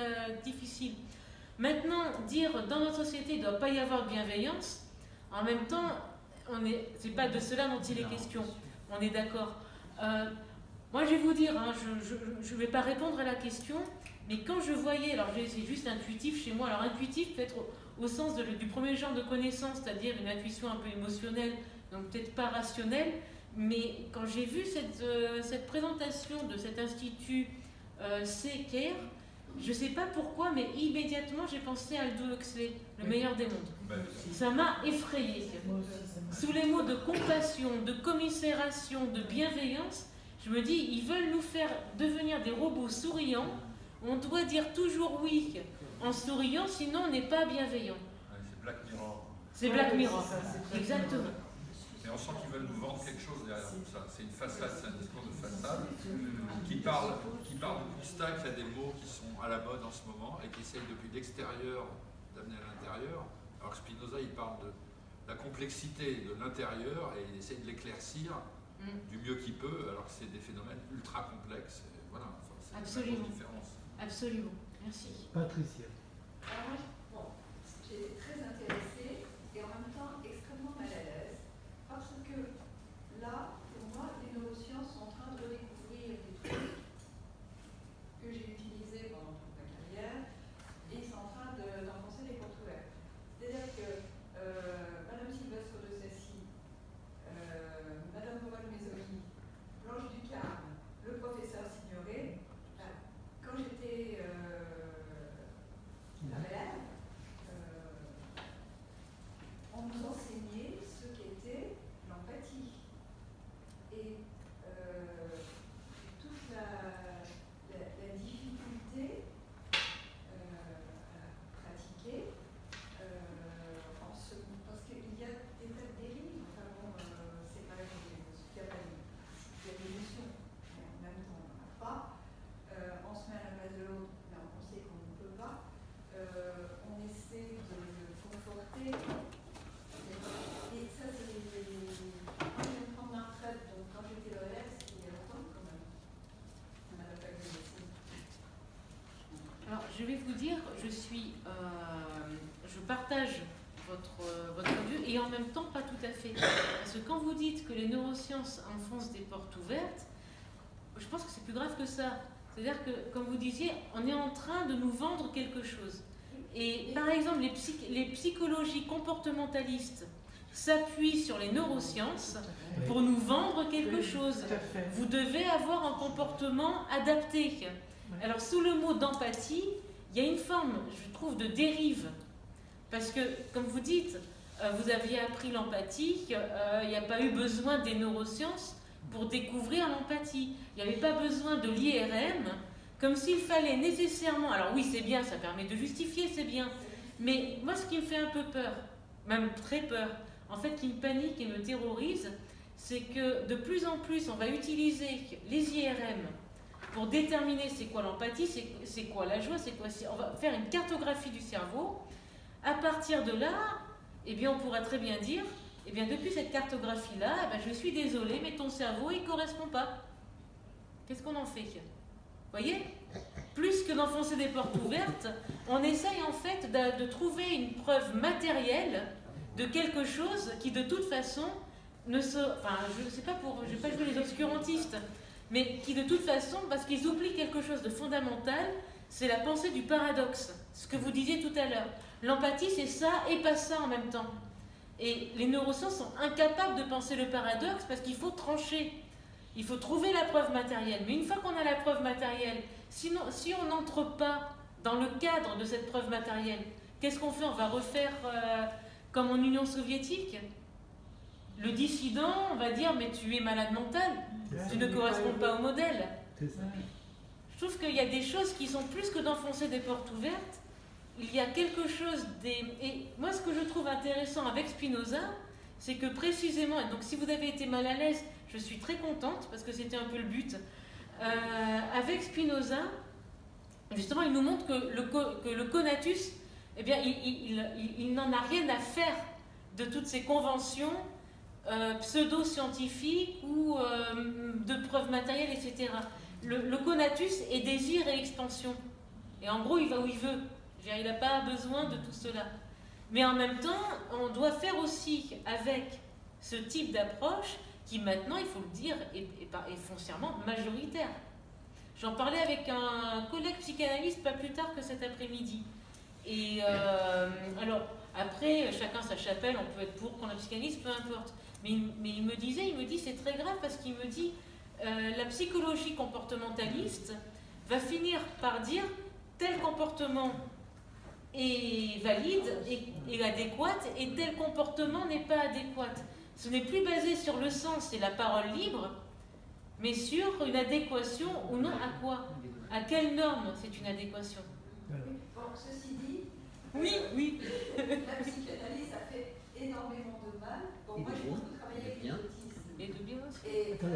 Maintenant, dire dans notre société il ne doit pas y avoir de bienveillance, en même temps, c'est pas de cela dont il est question. On est d'accord. Moi, je vais vous dire, hein, je ne vais pas répondre à la question, mais quand je voyais, alors c'est juste intuitif chez moi, alors intuitif peut être au sens du premier genre de connaissance, c'est-à-dire une intuition un peu émotionnelle, donc peut-être pas rationnelle, mais quand j'ai vu cette présentation de cet institut C-CARE, je ne sais pas pourquoi, mais immédiatement j'ai pensé à Aldous Huxley, Le meilleur des mondes. Ça m'a effrayée. Sous les mots de compassion, de commisération, de bienveillance, je me dis, ils veulent nous faire devenir des robots souriants. On doit dire toujours oui en souriant, sinon on n'est pas bienveillant. C'est Black Mirror. C'est Black Mirror, exactement. Mais on sent qu'ils veulent nous vendre quelque chose derrière tout ça. C'est une façade, c'est un discours de façade qui parle de constat qu'il y a des mots qui sont à la mode en ce moment et qui essayent depuis l'extérieur d'amener à l'intérieur. Alors que Spinoza, il parle de la complexité de l'intérieur et il essaye de l'éclaircir du mieux qu'il peut, alors que c'est des phénomènes ultra complexes. Et voilà, enfin, c'est une grosse différence. Absolument. Merci. Patricia. Alors moi, j'étais très intéressée et en même temps extrêmement mal à l'aise parce que là, pour moi, les neurosciences sont en train de redécouvrir des trucs que j'ai utilisés pendant toute ma carrière et ils sont en train d'enfoncer les portes ouvertes. C'est-à-dire que Madame Sylvestre de Sassy, Madame Coval-Mézoni vais vous dire, je partage votre point de vue et en même temps pas tout à fait. Parce que quand vous dites que les neurosciences enfoncent des portes ouvertes, je pense que c'est plus grave que ça. C'est-à-dire que, comme vous disiez, on est en train de nous vendre quelque chose. Et par exemple, les psychologies comportementalistes s'appuient sur les neurosciences pour nous vendre quelque chose. Vous devez avoir un comportement adapté. Alors, sous le mot d'empathie, il y a une forme, je trouve, de dérive. Parce que, comme vous dites, vous aviez appris l'empathie, il n'y a pas eu besoin des neurosciences pour découvrir l'empathie. Il n'y avait pas besoin de l'IRM, comme s'il fallait nécessairement... Alors oui, c'est bien, ça permet de justifier, c'est bien. Mais moi, ce qui me fait un peu peur, même très peur, en fait, qui me panique et me terrorise, c'est que de plus en plus, on va utiliser les IRM pour déterminer c'est quoi l'empathie, c'est quoi la joie, c'est quoi... On va faire une cartographie du cerveau. À partir de là, eh bien, on pourra très bien dire... Eh bien, depuis cette cartographie-là, eh bien, je suis désolée, mais ton cerveau, il ne correspond pas. Qu'est-ce qu'on en fait? Vous voyez? Plus que d'enfoncer des portes ouvertes, on essaye en fait de trouver une preuve matérielle de quelque chose qui, de toute façon, ne se... Enfin, je ne sais pas pour... Je ne vais pas jouer les obscurantistes, mais qui, de toute façon, parce qu'ils oublient quelque chose de fondamental, c'est la pensée du paradoxe. Ce que vous disiez tout à l'heure. L'empathie, c'est ça et pas ça en même temps. Et les neurosciences sont incapables de penser le paradoxe parce qu'il faut trancher. Il faut trouver la preuve matérielle. Mais une fois qu'on a la preuve matérielle, si on n'entre pas dans le cadre de cette preuve matérielle, qu'est-ce qu'on fait? On va refaire comme en Union soviétique. Le dissident, on va dire, mais tu es malade mental, tu ne corresponds pas au modèle. Je trouve qu'il y a des choses qui sont plus que d'enfoncer des portes ouvertes. Il y a quelque chose Et moi, ce que je trouve intéressant avec Spinoza, c'est que précisément, et donc si vous avez été mal à l'aise, je suis très contente, parce que c'était un peu le but, avec Spinoza, justement, il nous montre que le conatus, eh bien, il n'en a rien à faire de toutes ces conventions pseudo-scientifiques ou de preuves matérielles, etc. Le conatus est désir et expansion. Et en gros, il va où il veut. Il n'a pas besoin de tout cela. Mais en même temps, on doit faire aussi avec ce type d'approche qui maintenant, il faut le dire, est foncièrement majoritaire. J'en parlais avec un collègue psychanalyste pas plus tard que cet après-midi. Et alors, après, chacun sa chapelle, on peut être pour, contre la psychanalyse, peu importe. Mais il me dit, c'est très grave parce qu'il me dit, la psychologie comportementaliste va finir par dire tel comportement est valide et adéquat et tel comportement n'est pas adéquat. Ce n'est plus basé sur le sens et la parole libre, mais sur une adéquation ou non à quoi? À quelle norme c'est une adéquation? Bon, ceci dit, oui. La psychanalyse a fait énormément de mal. Bon, moi, je pense que travailler avec les autistes. Et de bien aussi. Et pas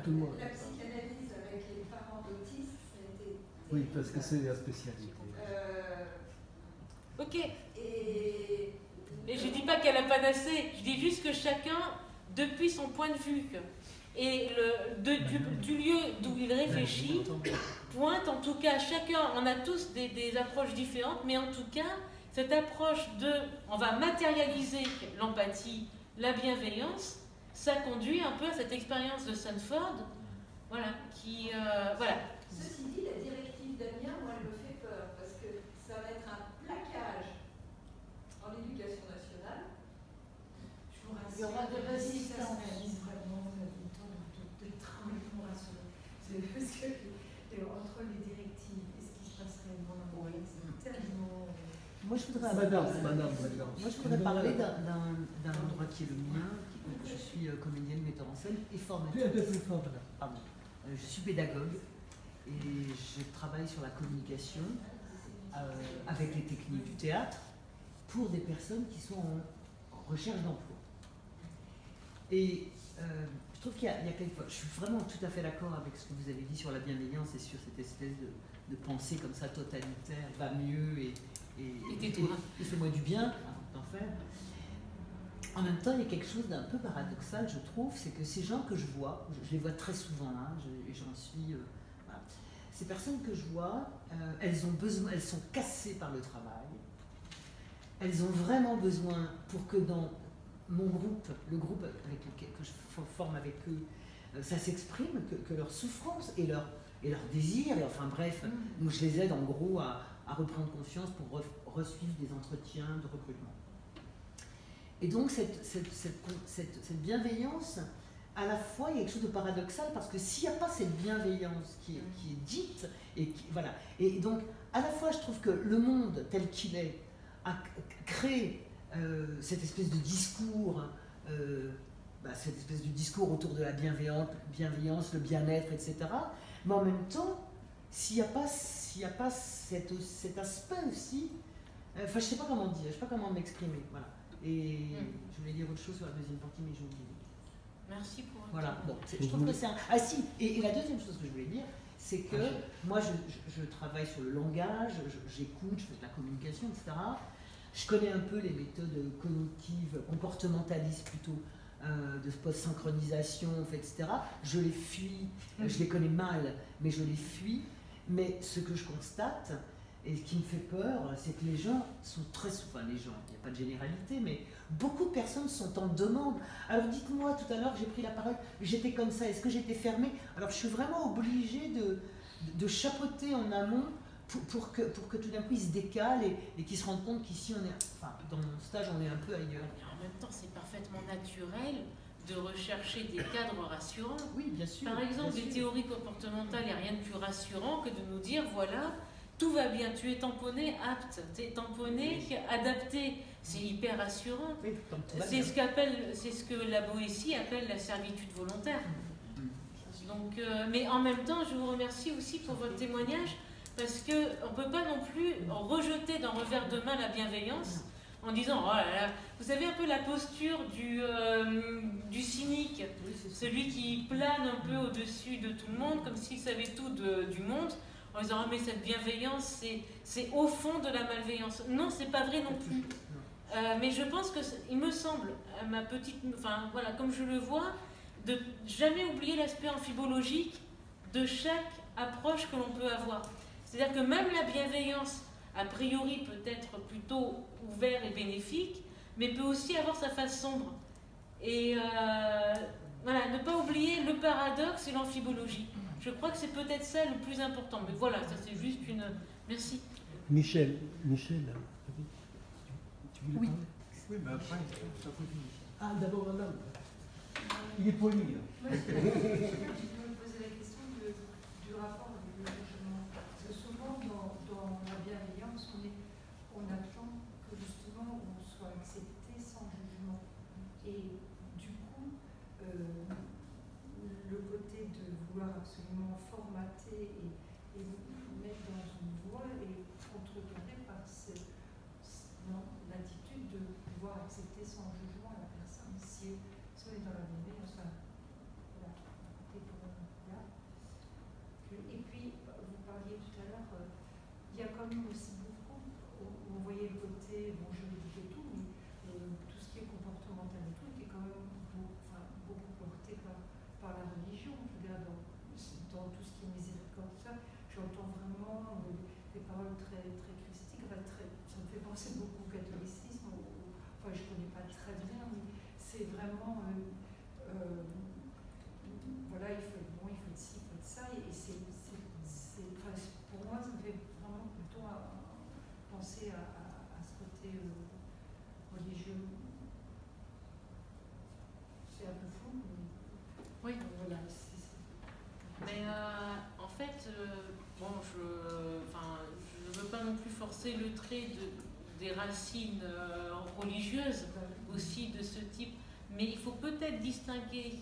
tout le monde. la psychanalyse avec les parents d'autistes, ça a été... Oui, parce que c'est la spécialité. Ok. Et je ne dis pas qu'elle a panacée, je dis juste que chacun, depuis son point de vue, et du lieu d'où il réfléchit, pointe, en tout cas, chacun, on a tous des approches différentes, mais en tout cas, cette approche on va matérialiser l'empathie, la bienveillance, ça conduit un peu à cette expérience de Stanford, voilà, voilà. Ceci dit, la directive d'Amiens, moi, elle me fait peur, parce que ça va être un plaquage dans l'éducation nationale. Je vous rassure. Il y aura des résistances, vraiment, de travail pour rassurer. C'est parce que entre les directives et ce qui se passe réellement dans le monde, c'est tellement... Moi, je voudrais parler d'un endroit qui est le mien. Je suis comédienne, metteur en scène et formatrice. Pardon. Je suis pédagogue et je travaille sur la communication avec les techniques du théâtre pour des personnes qui sont en recherche d'emploi. Et je trouve qu'il y a quelquefois, je suis vraiment tout à fait d'accord avec ce que vous avez dit sur la bienveillance et sur cette espèce de pensée comme ça totalitaire, va mieux et fais-moi du bien, d'en faire. En même temps, il y a quelque chose d'un peu paradoxal, je trouve, c'est que ces gens que je vois, je les vois très souvent, hein, et j'en suis... voilà. ces personnes que je vois, elles ont besoin, elles sont cassées par le travail. Elles ont vraiment besoin, pour que dans mon groupe, le groupe avec lequel que je forme avec eux, ça s'exprime, que leur souffrance et leur désir, et enfin bref, donc je les aide en gros à reprendre confiance pour resuivre des entretiens de recrutement. Et donc cette bienveillance, à la fois il y a quelque chose de paradoxal, parce que s'il n'y a pas cette bienveillance qui est dite, voilà, et donc à la fois je trouve que le monde tel qu'il est a créé cette espèce de discours, cette espèce de discours autour de la bienveillance, le bien-être, etc. Mais en même temps, s'il n'y a pas cet aspect aussi, enfin je sais pas comment dire, je sais pas comment m'exprimer, voilà. Et je voulais dire autre chose sur la deuxième partie, mais j'ai oublié. Merci pour. Voilà. Bon, je trouve que c'est un. Ah si. Et la deuxième chose que je voulais dire, c'est que moi je travaille sur le langage, j'écoute, je fais de la communication, etc. Je connais un peu les méthodes cognitives, comportementalistes plutôt, de post-synchronisation, etc. Je les fuis, je les connais mal, mais je les fuis. Mais ce que je constate, et ce qui me fait peur, c'est que les gens sont très souvent, les gens, il n'y a pas de généralité, mais beaucoup de personnes sont en demande. Alors dites-moi, tout à l'heure j'ai pris la parole, j'étais comme ça, est-ce que j'étais fermée? Alors je suis vraiment obligée de chapeauter en amont pour que tout d'un coup ils se décalent et qu'ils se rendent compte qu'ici on est, enfin dans mon stage on est un peu ailleurs. Mais en même temps c'est parfaitement naturel de rechercher des cadres rassurants. Oui, bien sûr. Par exemple, les théories comportementales, il n'y a rien de plus rassurant que de nous dire, voilà, tout va bien, tu es tamponné, apte, tu es tamponné, adapté. C'est hyper rassurant. Oui, c'est ce que la Boétie appelle la servitude volontaire. Donc, mais en même temps, je vous remercie aussi pour votre témoignage, parce qu'on ne peut pas non plus rejeter d'un revers de main la bienveillance en disant, oh là là, vous savez un peu la posture du cynique, celui qui plane un peu au-dessus de tout le monde, comme s'il savait tout du monde, en disant, oh, mais cette bienveillance, c'est au fond de la malveillance. Non, c'est pas vrai non plus. Mais je pense qu'il me semble, ma petite, enfin voilà, comme je le vois, de jamais oublier l'aspect amphibologique de chaque approche que l'on peut avoir. C'est-à-dire que même la bienveillance, a priori peut être plutôt ouvert et bénéfique, mais peut aussi avoir sa face sombre. Et voilà, ne pas oublier le paradoxe et l'amphibologie. Je crois que c'est peut-être ça le plus important. Mais voilà, ça c'est juste une... Merci. Michel, tu voulais oui. Parler? Oui, mais après, ça peut finir. Ah, d'abord madame. Il est poli. Je me posais la question du rapport avec le jugement. Parce que souvent, dans la bienveillance, on attend que justement on soit accepté sans jugement. Et du coup, le côté de vouloir absolument formater et mettre dans une voie est contrecarré par l'attitude de pouvoir accepter sans jugement la personne. Si on est dans la bienveillance, et puis, vous parliez tout à l'heure, il y a quand même aussi beaucoup, on voyait le côté juridique et tout, mais tout ce qui est comportemental et tout était quand même beaucoup porté par la religion. Je veux dire, dans tout ce qui est miséricorde, ça, j'entends vraiment des paroles très, très christiques. Enfin, ça me fait penser beaucoup au catholicisme. Enfin, je ne connais pas très bien, mais c'est vraiment... voilà, il faut être bon, il faut être ci, il faut être ça, et pour moi, ça me fait vraiment plutôt penser à ce côté religieux. C'est un peu flou, mais oui. Voilà. Mais en fait, bon, je ne veux pas non plus forcer le trait des racines religieuses aussi de ce type, mais il faut peut-être distinguer.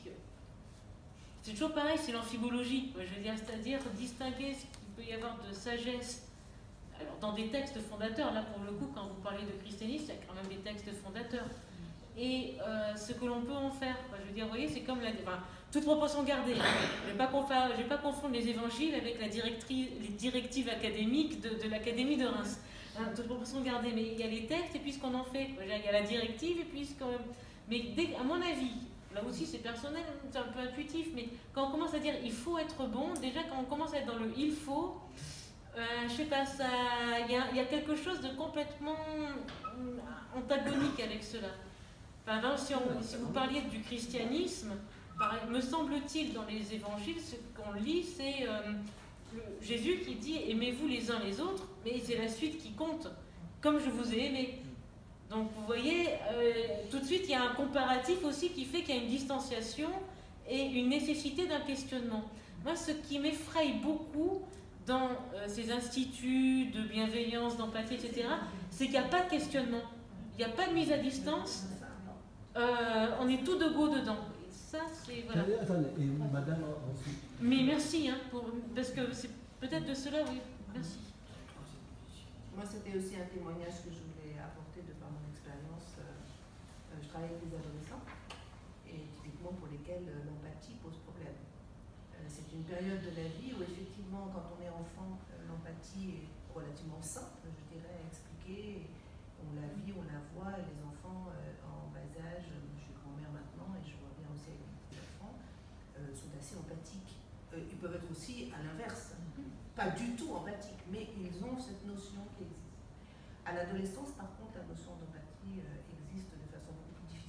C'est toujours pareil, c'est l'amphibologie, je veux dire, c'est-à-dire distinguer ce qu'il peut y avoir de sagesse. Alors, dans des textes fondateurs, là pour le coup, quand vous parlez de christianisme, il y a quand même des textes fondateurs. Et ce que l'on peut en faire, je veux dire, vous voyez, c'est comme toute proportion gardée. Je ne vais pas confondre les évangiles avec les directives académiques de l'Académie de Reims. Toute proportion gardée, mais il y a les textes et puis ce qu'on en fait. Il y a la directive et puis ce qu'on... Mais à mon avis, là aussi c'est personnel, c'est un peu intuitif, mais quand on commence à dire il faut être bon, déjà quand on commence à être dans le il faut, je sais pas, il y a quelque chose de complètement antagonique avec cela. Par exemple, si vous parliez du christianisme, me semble-t-il dans les évangiles, ce qu'on lit, c'est Jésus qui dit aimez-vous les uns les autres, mais c'est la suite qui compte, comme je vous ai aimé. Donc vous voyez, tout de suite il y a un comparatif aussi qui fait qu'il y a une distanciation et une nécessité d'un questionnement. Moi, ce qui m'effraie beaucoup dans ces instituts de bienveillance, d'empathie, etc., c'est qu'il n'y a pas de questionnement, il n'y a pas de mise à distance, on est tout de go dedans. Et ça, c'est... Voilà. Attendez, et madame ensuite. Mais merci, hein, parce que c'est peut-être de cela, oui, merci. Moi, c'était aussi un témoignage que je voulais apporter de par mon expérience. Je travaille avec des adolescents, et typiquement pour lesquels l'empathie pose problème. C'est une période de la vie où effectivement, quand on est enfant, l'empathie est relativement simple, je dirais, à expliquer. On la vit, on la voit, et les enfants en bas âge, je suis grand-mère maintenant et je vois bien aussi avec les enfants, sont assez empathiques. Ils peuvent être aussi à l'inverse, pas du tout empathiques, mais ils ont cette notion qui existe. À l'adolescence, par contre, la notion d'empathie existe de façon beaucoup plus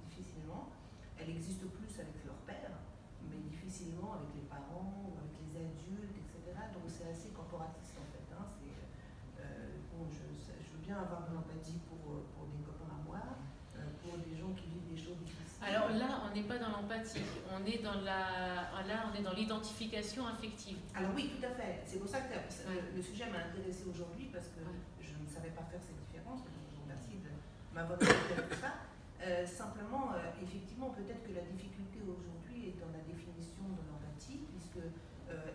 difficilement. Elle existe plus avec leur père, mais difficilement avec les parents ou avec les adultes, etc. Donc c'est assez corporatiste en fait. Hein. Bon, je veux bien avoir de l'empathie pour des copains à moi, pour des gens qui vivent des choses difficiles. Alors là, on n'est pas dans l'empathie, on est dans l'identification affective. Alors oui, tout à fait. C'est pour ça que le sujet m'a intéressée aujourd'hui parce que je ne savais pas faire cette différence. Donc je vous remercie de m'avoir expliqué tout ça. Simplement, effectivement, peut-être que la difficulté aujourd'hui est dans la définition de l'empathie,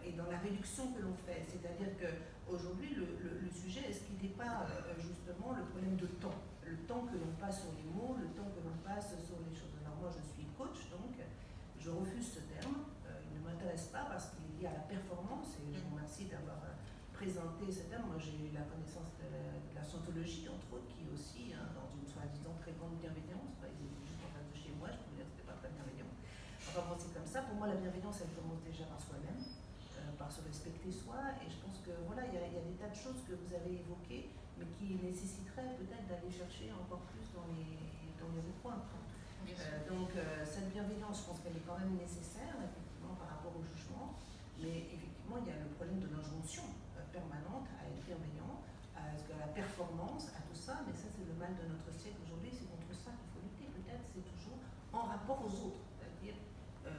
et dans la réduction que l'on fait. C'est-à-dire qu'aujourd'hui, le sujet, est-ce qu'il n'est pas justement le problème de temps? Le temps que l'on passe sur les mots, le temps que l'on passe sur les choses. Alors moi, je suis coach, donc je refuse ce terme. Il ne m'intéresse pas parce qu'il est lié à la performance, et je vous remercie d'avoir présenté ce terme. Moi, j'ai la connaissance de la scientologie, entre autres, qui aussi, hein, dans une soi-disant très grande bienveillance, ils étaient juste en face de chez moi, je pouvais dire que ce n'était pas très bienveillant. Enfin bon, c'est comme ça. Pour moi, la bienveillance, elle commence déjà par soi-même, par se respecter soi, et je pense que voilà, il y a des tas de choses que vous avez évoquées, mais qui nécessiteraient peut-être d'aller chercher encore plus dans les recoins. Donc cette bienveillance, je pense qu'elle est quand même nécessaire, effectivement, par rapport au jugement, mais effectivement, il y a le problème de l'injonction permanente à être bienveillant, à la performance, à tout ça, mais ça c'est le mal de notre siècle aujourd'hui, c'est contre ça qu'il faut lutter, peut-être, c'est toujours en rapport aux autres, c'est-à-dire,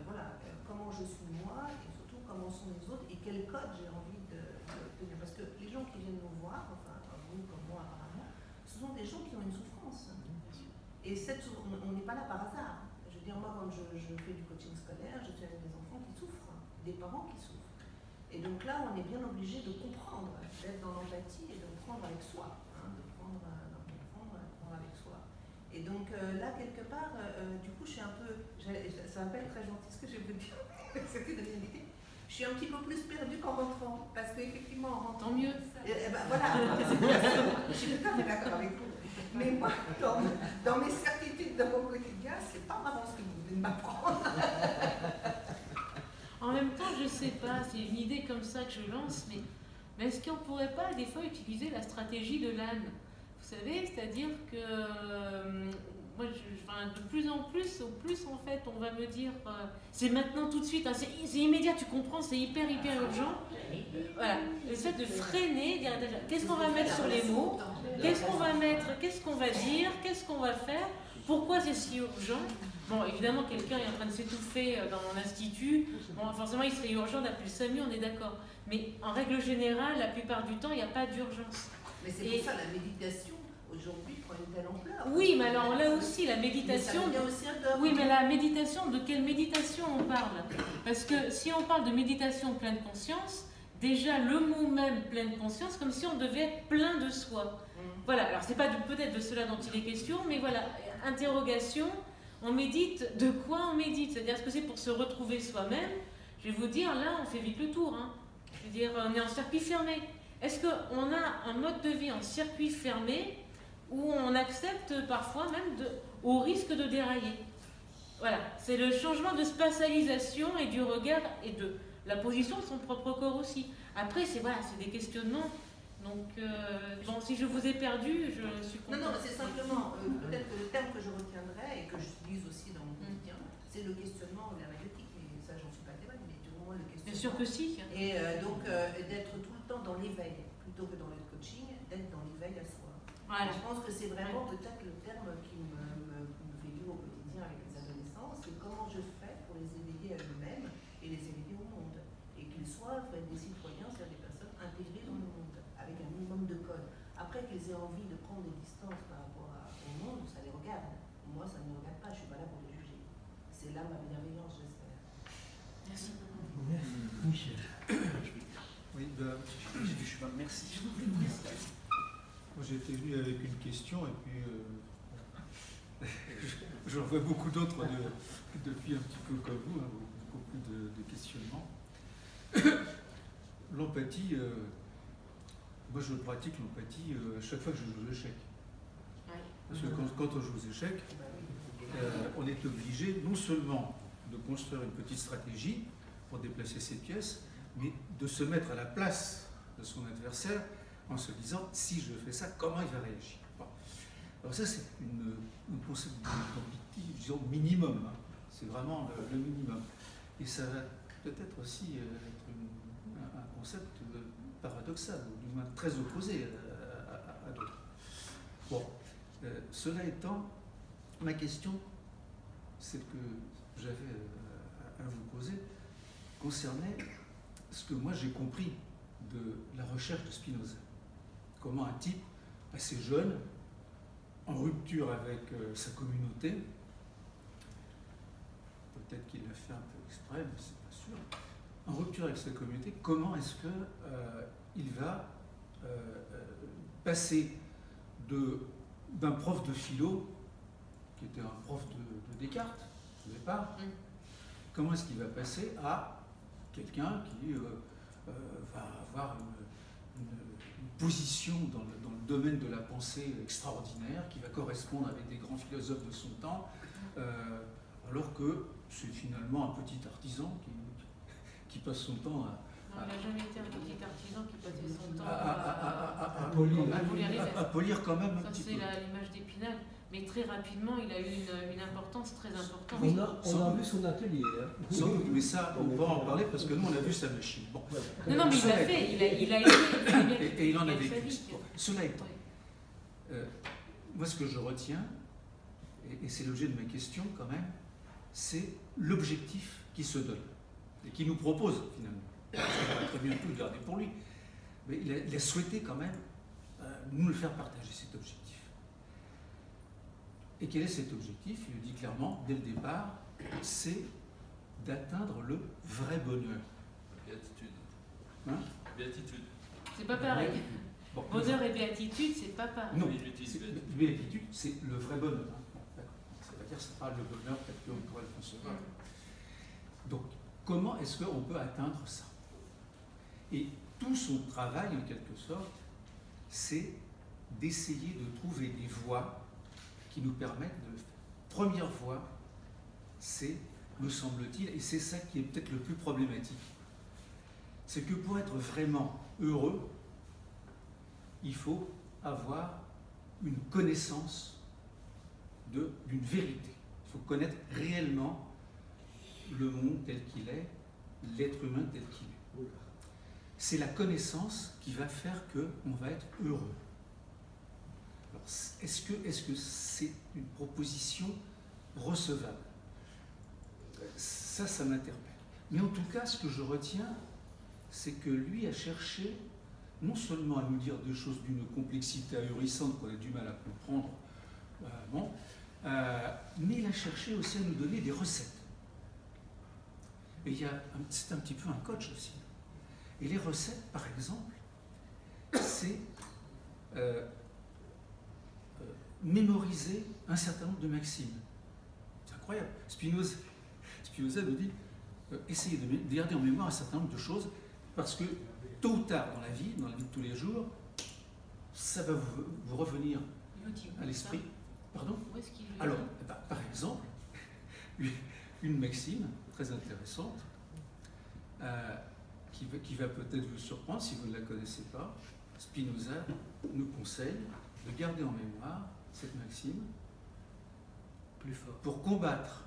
voilà, comment je suis moi, et surtout comment sont les autres, et quel code j'ai envie de tenir, parce que les gens qui viennent nous voir, enfin, vous comme moi apparemment, ce sont des gens qui ont une souffrance, et on n'est pas là par hasard. Je veux dire, moi, quand je fais du coaching scolaire, je suis avec des enfants qui souffrent, des parents qui souffrent. Et donc là, on est bien obligé de comprendre, d'être dans l'empathie et de prendre avec soi, hein, de prendre avec soi. Et donc là, quelque part, du coup, je suis un peu, ça va pas être très gentil ce que je vais vous dire, c'était de vérité. Je suis un petit peu plus perdue qu'en rentrant, parce qu'effectivement, en rentrant... Tant mieux. Voilà, je suis tout à fait d'accord avec vous. Mais moi, dans mes certitudes de mon quotidien, c'est pas vraiment ce que vous venez de m'apprendre. En même temps, je sais pas, c'est une idée comme ça que je lance, mais est-ce qu'on pourrait pas des fois utiliser la stratégie de l'âne? Vous savez, c'est-à-dire que moi, de plus en plus, au plus en fait, on va me dire, c'est maintenant tout de suite, hein, c'est immédiat, tu comprends, c'est hyper urgent. Voilà, le fait de freiner, dire déjà, qu'est-ce qu'on va mettre sur les mots, qu'est-ce qu'on va mettre, qu'est-ce qu'on va dire, qu'est-ce qu'on va faire, pourquoi c'est si urgent. Bon, évidemment, quelqu'un est en train de s'étouffer dans mon institut, bon, forcément, il serait urgent d'appeler le SAMU, on est d'accord. Mais en règle générale, la plupart du temps, il n'y a pas d'urgence. Mais c'est pour ça la méditation, aujourd'hui, prend une telle ampleur. Oui, mais alors là aussi, la méditation... Oui, mais la méditation, de quelle méditation on parle? Parce que si on parle de méditation pleine conscience, déjà le mot même pleine conscience, comme si on devait être plein de soi. Voilà, alors c'est pas peut-être de cela dont il est question, mais voilà, interrogation, on médite, de quoi on médite? C'est-à-dire, est-ce que c'est pour se retrouver soi-même? Je vais vous dire, là, on fait vite le tour. Hein. Je veux dire, on est en circuit fermé. Est-ce qu'on a un mode de vie en circuit fermé où on accepte parfois même au risque de dérailler? Voilà, c'est le changement de spatialisation et du regard et de la position de son propre corps aussi. Après, c'est voilà, c'est des questionnements. Donc, bon, si je vous ai perdu, je suis contente. Non, c'est simplement, peut-être que le terme que je retiendrai et que j'utilise aussi dans mon quotidien, c'est le questionnement herméneutique, mais ça, j'en suis pas témoigne, mais du moins le questionnement. Bien sûr que si. Et donc, d'être tout le temps dans l'éveil, plutôt que dans le coaching, d'être dans l'éveil à soi. Voilà. Je pense que c'est vraiment peut-être le terme qui me fait vivre au quotidien avec les adolescents, c'est comment je fais pour les éveiller à eux-mêmes et les éveiller au monde. Et qu'ils soient des citoyens, c'est-à-dire des personnes intégrées dans le monde, avec un minimum de code. Après qu'ils aient envie de prendre des distances par rapport au monde, ça les regarde. Moi, ça ne me regarde pas, je ne suis pas là pour les juger. C'est là ma bienveillance, j'espère. Merci. Michel. Oui, merci. Moi, j'étais venu avec une question et puis j'en vois beaucoup d'autres depuis un petit peu comme vous, hein, beaucoup plus de questionnements. L'empathie, moi je pratique l'empathie à chaque fois que je joue aux échecs. Parce que quand on joue aux échecs, on est obligé non seulement de construire une petite stratégie pour déplacer ses pièces, mais de se mettre à la place de son adversaire en se disant, si je fais ça, comment il va réagir. Bon. Alors ça, c'est une concept d'empathie, disons, minimum. Hein. C'est vraiment le minimum. Et ça va peut-être aussi être un concept paradoxal, ou du moins très opposé à d'autres. Bon, cela étant, ma question, celle que j'avais à vous poser, concernait ce que moi j'ai compris de la recherche de Spinoza. Comment un type assez jeune, en rupture avec sa communauté, peut-être qu'il l'a fait un peu exprès, mais c'est pas sûr, en rupture avec sa communauté, comment est-ce qu'il va passer d'un prof de philo, qui était un prof de Descartes au départ, comment est-ce qu'il va passer à quelqu'un qui va avoir une position dans le domaine de la pensée extraordinaire, qui va correspondre avec des grands philosophes de son temps, alors que c'est finalement un petit artisan qui passe son temps Non, il n'a jamais été un petit artisan qui passait son temps à polir quand même un ça, petit peu. C'est l'image d'Épinal. Mais très rapidement, il a eu une importance très importante. On a vu son atelier. Hein. Sans doute, mais ça, on va en parler parce que nous, on a vu sa machine. Bon. Non, mais il l'a fait. Il a été. Et il en a vécu. Bon. Cela étant, moi, ce que je retiens, et c'est l'objet de ma question quand même, c'est l'objectif qu'il se donne et qu'il nous propose finalement. Parce qu'il aurait très bien pu le garder pour lui. Mais il a souhaité quand même nous le faire partager, cet objectif. Et quel est cet objectif? Il le dit clairement, dès le départ, c'est d'atteindre le vrai bonheur. Béatitude. Hein? Béatitude. C'est pas pareil. Bon, bonheur et béatitude, c'est pas pareil. Non, béatitude, c'est le vrai bonheur. Hein. Bon, c'est-à-dire que c'est pas le bonheur tel qu'on pourrait le concevoir. Donc, comment est-ce qu'on peut atteindre ça? Et tout son travail, en quelque sorte, c'est d'essayer de trouver des voies qui nous permettent de le faire. Première voie, c'est, me semble-t-il, et c'est ça qui est peut-être le plus problématique, c'est que pour être vraiment heureux, il faut avoir une connaissance d'une vérité. Il faut connaître réellement le monde tel qu'il est, l'être humain tel qu'il est. C'est la connaissance qui va faire qu'on va être heureux. Alors, est-ce que c'est une proposition recevable? Ça m'interpelle. Mais en tout cas, ce que je retiens, c'est que lui a cherché non seulement à nous dire des choses d'une complexité ahurissante qu'on a du mal à comprendre, mais il a cherché aussi à nous donner des recettes. Et c'est un petit peu un coach aussi. Et les recettes, par exemple, c'est mémoriser un certain nombre de maximes. C'est incroyable. Spinoza nous dit essayez de garder en mémoire un certain nombre de choses parce que tôt ou tard dans la vie de tous les jours, ça va vous revenir à l'esprit. Pardon? Alors, par exemple, une maxime très intéressante qui va peut-être vous surprendre si vous ne la connaissez pas. Spinoza nous conseille de garder en mémoire cette maxime. Plus fort. Pour combattre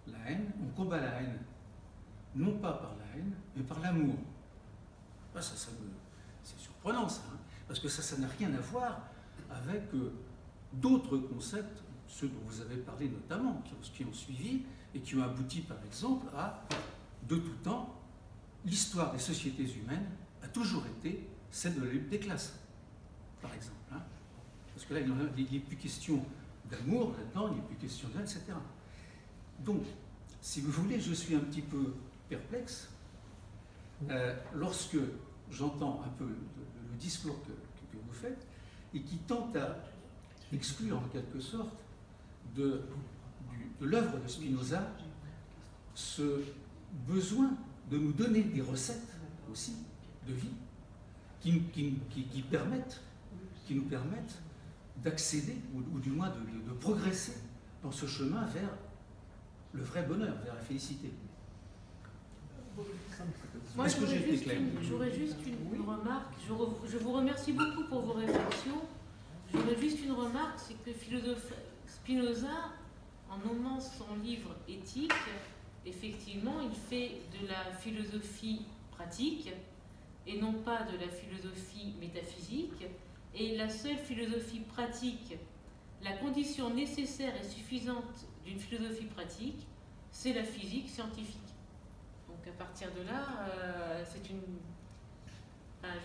la haine, on combat la haine non pas par la haine, mais par l'amour. Ah, c'est surprenant ça, hein, parce que ça n'a rien à voir avec d'autres concepts, ceux dont vous avez parlé notamment, qui ont suivi et qui ont abouti par exemple à, de tout temps, l'histoire des sociétés humaines a toujours été celle de la lutte des classes, par exemple. Hein. Parce que là, il n'est plus question d'amour là-dedans, il n'est plus question de haine, etc. Donc, si vous voulez, je suis un petit peu perplexe lorsque j'entends un peu le discours que vous faites et qui tente à exclure en quelque sorte de l'œuvre de Spinoza ce besoin de nous donner des recettes aussi de vie qui nous permettent d'accéder ou du moins de progresser dans ce chemin vers le vrai bonheur, vers la félicité. Moi, j'aurais juste une remarque. Je vous remercie beaucoup pour vos réflexions. J'aurais juste une remarque, c'est que Spinoza, en nommant son livre Éthique, effectivement, il fait de la philosophie pratique et non pas de la philosophie métaphysique. Et la seule philosophie pratique, la condition nécessaire et suffisante d'une philosophie pratique, c'est la physique scientifique. Donc à partir de là,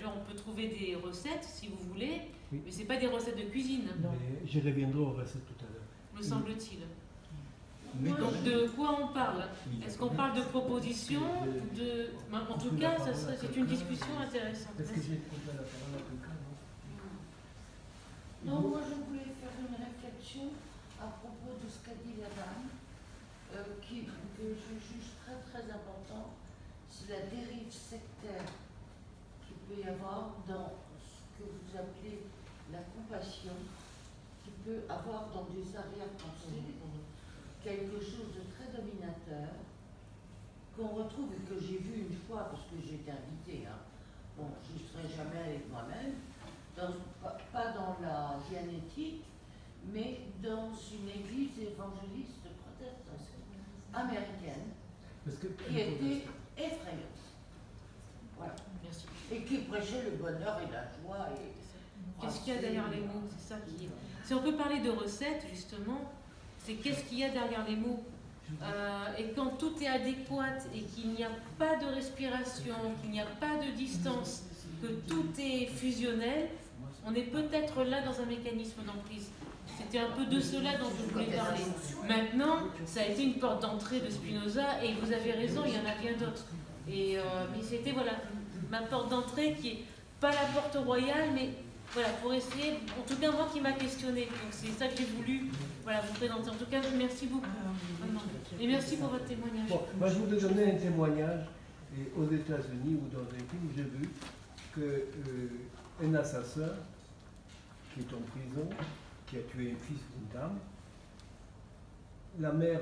on peut trouver des recettes si vous voulez, oui. Mais ce n'est pas des recettes de cuisine. Non, mais j'y reviendrai aux recettes tout à l'heure. Me semble-t-il. Donc de quoi on parle? Est-ce qu'on parle de propositions En tout cas, c'est une discussion intéressante. Est-ce que j'ai posé la parole à quelqu'un? Non, moi je voulais faire une réflexion à propos de ce qu'a dit la dame, que je juge très très important, c'est la dérive sectaire qu'il peut y avoir dans ce que vous appelez la compassion, qui peut avoir dans des arrière-pensées quelque chose de très dominateur, qu'on retrouve et que j'ai vu une fois, parce que j'ai été invitée, hein. Bon, je ne serai jamais avec moi-même, pas dans la dianétique, mais dans une église évangéliste protestante américaine qui était effrayante. Voilà. Merci. Et qui prêchait le bonheur et la joie. Qu'est-ce qu'il y a derrière les mots? C'est ça qui est. Si on peut parler de recettes, justement, c'est qu'est-ce qu'il y a derrière les mots. Et quand tout est adéquat et qu'il n'y a pas de respiration, qu'il n'y a pas de distance, que tout est fusionnel, on est peut-être là dans un mécanisme d'emprise. C'était un peu de cela dont je voulais parler. Maintenant, ça a été une porte d'entrée de Spinoza, et vous avez raison, il y en a bien d'autres. Mais c'était voilà, ma porte d'entrée qui est pas la porte royale, mais voilà, pour essayer, en tout cas moi qui m'a questionné. Donc c'est ça que j'ai voulu vous présenter. En tout cas, merci beaucoup. Et merci pour votre témoignage. Bon, moi je voudrais donner un témoignage. Et aux États-Unis ou dans un film, j'ai vu qu'un assassin qui est en prison, qui a tué un fils d'une dame, la mère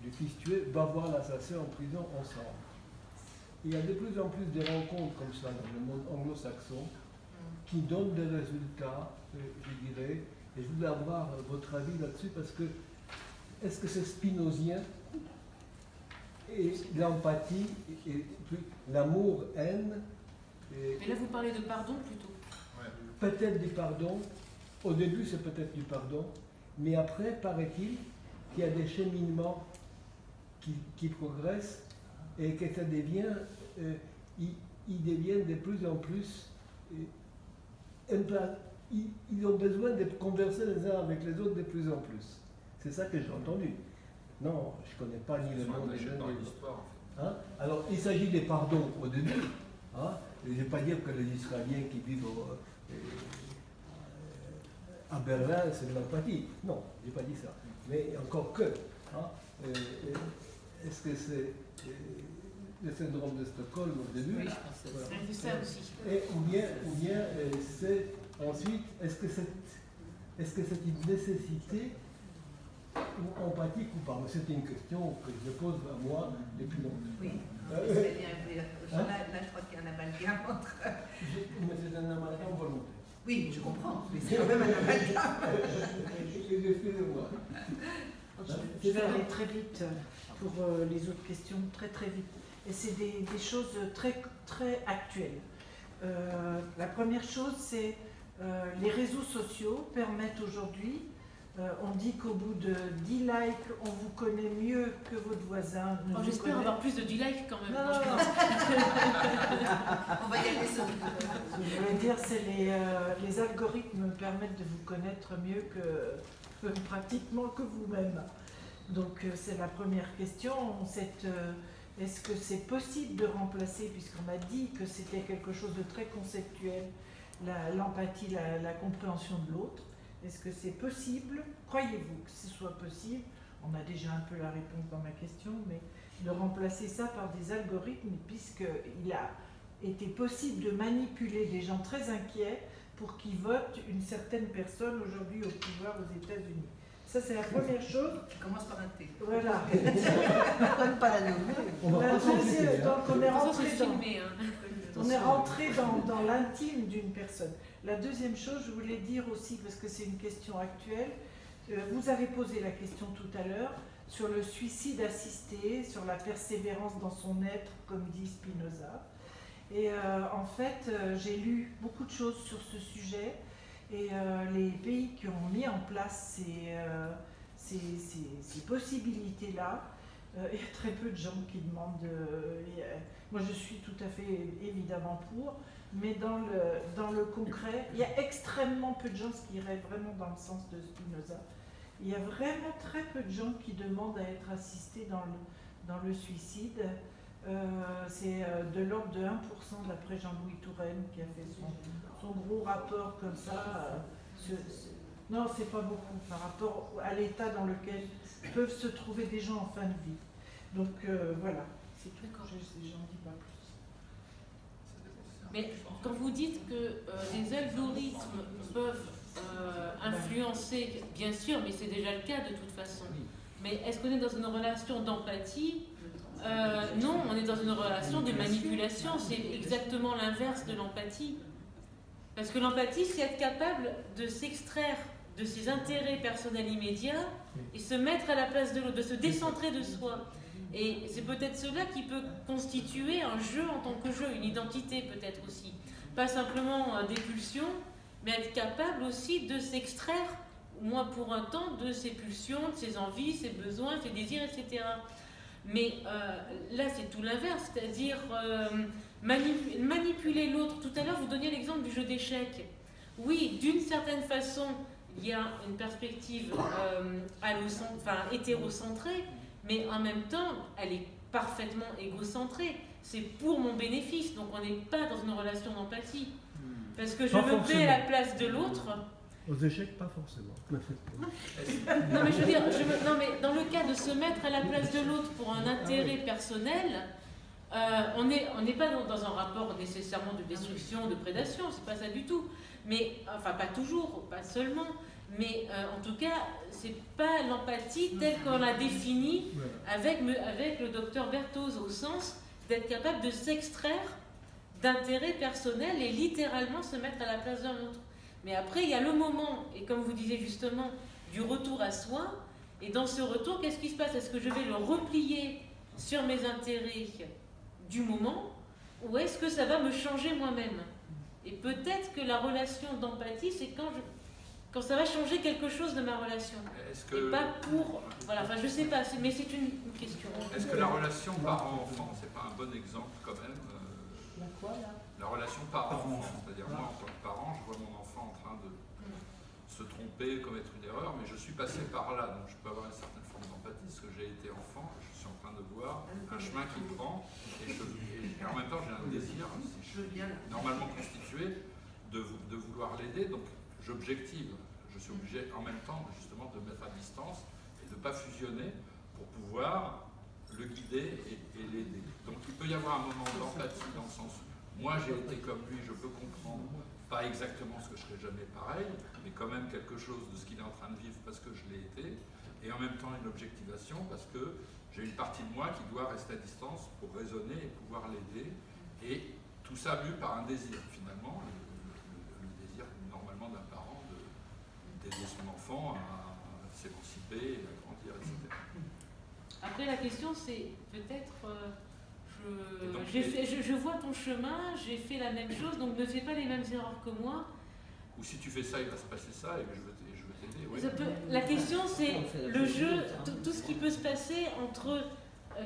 du fils tué va voir l'assassin en prison ensemble. Il y a de plus en plus de rencontres comme ça dans le monde anglo-saxon qui donnent des résultats, je dirais, et je voulais avoir votre avis là-dessus parce que est-ce que c'est spinozien et l'empathie et l'amour, haine. Mais là vous parlez de pardon plutôt. Peut-être du pardon. Au début c'est peut-être du pardon, mais après paraît-il qu'il y a des cheminements qui progressent et que ça devient, ils deviennent de plus en plus. Ils ont besoin de converser les uns avec les autres de plus en plus. C'est ça que j'ai entendu. Non, je ne connais pas ni le nom des gens. Hein? Alors, il s'agit des pardons au début. Hein? Je ne vais pas dire que les Israéliens qui vivent à Berlin, c'est de l'empathie. Non, je n'ai pas dit ça. Mais encore que. Hein? Est-ce que c'est le syndrome de Stockholm au début? Oui, je pense que c'est ça aussi. Ou bien c'est ensuite, est-ce que c'est une nécessité empathique ou pas? C'était une question que je pose à moi depuis longtemps. Oui, c'est bien. Là, je crois qu'il y a un amalgame entre. Mais c'est un amalgame volontaire. Oui, je comprends, mais c'est quand même un amalgame. Excusez-moi. Je vais aller très vite pour les autres questions, très très vite. Et c'est des choses très, très actuelles. La première chose, c'est les réseaux sociaux permettent aujourd'hui, on dit qu'au bout de 10 likes, on vous connaît mieux que votre voisin. J'espère avoir plus de 10 likes quand même. Non. On va y aller sur. Ce que je voulais dire, c'est les algorithmes permettent de vous connaître mieux que pratiquement que vous-même. Donc c'est la première question. Est-ce que c'est possible de remplacer, puisqu'on m'a dit que c'était quelque chose de très conceptuel, l'empathie, la compréhension de l'autre? Est-ce que c'est possible? Croyez-vous que ce soit possible? On a déjà un peu la réponse dans ma question, mais de remplacer ça par des algorithmes, puisqu'il a été possible de manipuler des gens très inquiets pour qu'ils votent une certaine personne aujourd'hui au pouvoir aux États-Unis. Ça, c'est la première chose. Tu commences par un T. Voilà. Donne pas la nommer. Donc, on est rentré hein. dans l'intime d'une personne. La deuxième chose, je voulais dire aussi, parce que c'est une question actuelle, vous avez posé la question tout à l'heure sur le suicide assisté, sur la persévérance dans son être, comme dit Spinoza. Et en fait, j'ai lu beaucoup de choses sur ce sujet. Et les pays qui ont mis en place ces possibilités-là, il y a très peu de gens qui demandent. Moi, je suis tout à fait évidemment pour, mais dans le concret, il y a extrêmement peu de gens, ce qui irait vraiment dans le sens de Spinoza. Il y a vraiment très peu de gens qui demandent à être assistés dans le suicide. C'est de l'ordre de 1%, d'après Jean-Louis Touraine, qui a fait son gros rapport comme ça. Non, c'est pas beaucoup par rapport à l'état dans lequel peuvent se trouver des gens en fin de vie. Donc voilà, c'est tout. J'en dis pas plus. Mais quand vous dites que les algorithmes peuvent influencer, bien sûr, mais c'est déjà le cas de toute façon. Mais est-ce qu'on est dans une relation d'empathie? Non, on est dans une relation de manipulation. C'est exactement l'inverse de l'empathie. Parce que l'empathie, c'est être capable de s'extraire de ses intérêts personnels immédiats et se mettre à la place de l'autre, de se décentrer de soi. Et c'est peut-être cela qui peut constituer un jeu en tant que jeu, une identité peut-être aussi. Pas simplement des pulsions, mais être capable aussi de s'extraire, au moins pour un temps, de ses pulsions, de ses envies, ses besoins, ses désirs, etc. Mais là, c'est tout l'inverse, c'est-à-dire manipuler l'autre. Tout à l'heure, vous donniez l'exemple du jeu d'échecs. Oui, d'une certaine façon, il y a une perspective hétérocentrée, mais en même temps, elle est parfaitement égocentrée. C'est pour mon bénéfice, donc on n'est pas dans une relation d'empathie. Parce que je me mets à la place de l'autre. Aux échecs, pas forcément. Non, mais je veux dire, non, mais dans le cas de se mettre à la place de l'autre pour un intérêt personnel, on n'est pas dans un rapport nécessairement de destruction, de prédation, c'est pas ça du tout. Mais, enfin, pas toujours, pas seulement, mais en tout cas, c'est pas l'empathie telle qu'on l'a définie avec le docteur Berthoz, au sens d'être capable de s'extraire d'intérêts personnels et littéralement se mettre à la place d'un autre. Mais après, il y a le moment, et comme vous disiez justement, du retour à soi. Et dans ce retour, qu'est-ce qui se passe? Est-ce que je vais le replier sur mes intérêts du moment, ou est-ce que ça va me changer moi-même? Et peut-être que la relation d'empathie, c'est quand ça va changer quelque chose de ma relation. Et pas pour... Voilà, enfin je sais pas, mais c'est une question. Est-ce que la relation parent-enfant, c'est pas un bon exemple quand même? La quoi là? La relation parent-enfant, c'est-à-dire moi en tant que parent, je vois mon enfant en train de se tromper, commettre une erreur, mais je suis passé par là, donc je peux avoir une certaine forme d'empathie, parce que j'ai été enfant, je suis en train de voir un chemin qu'il prend, et en même temps j'ai un désir, si je suis normalement constitué, de vouloir l'aider, donc j'objective, je suis obligé en même temps justement de mettre à distance et de ne pas fusionner pour pouvoir le guider et l'aider. Donc il peut y avoir un moment d'empathie dans le sens où moi j'ai été comme lui, je peux comprendre, pas exactement ce que je serai jamais pareil, mais quand même quelque chose de ce qu'il est en train de vivre parce que je l'ai été. Et et en même temps une objectivation parce que j'ai une partie de moi qui doit rester à distance pour raisonner et pouvoir l'aider. Et tout ça mu par un désir, finalement, le désir normalement d'un parent d'aider son enfant à s'émanciper, à grandir, etc. Après, la question, c'est peut-être, je vois ton chemin, j'ai fait la même chose, donc ne fais pas les mêmes erreurs que moi. Ou si tu fais ça, il va se passer ça, et je veux t'aider. Oui. La question, c'est le jeu, tout ce qui peut se passer entre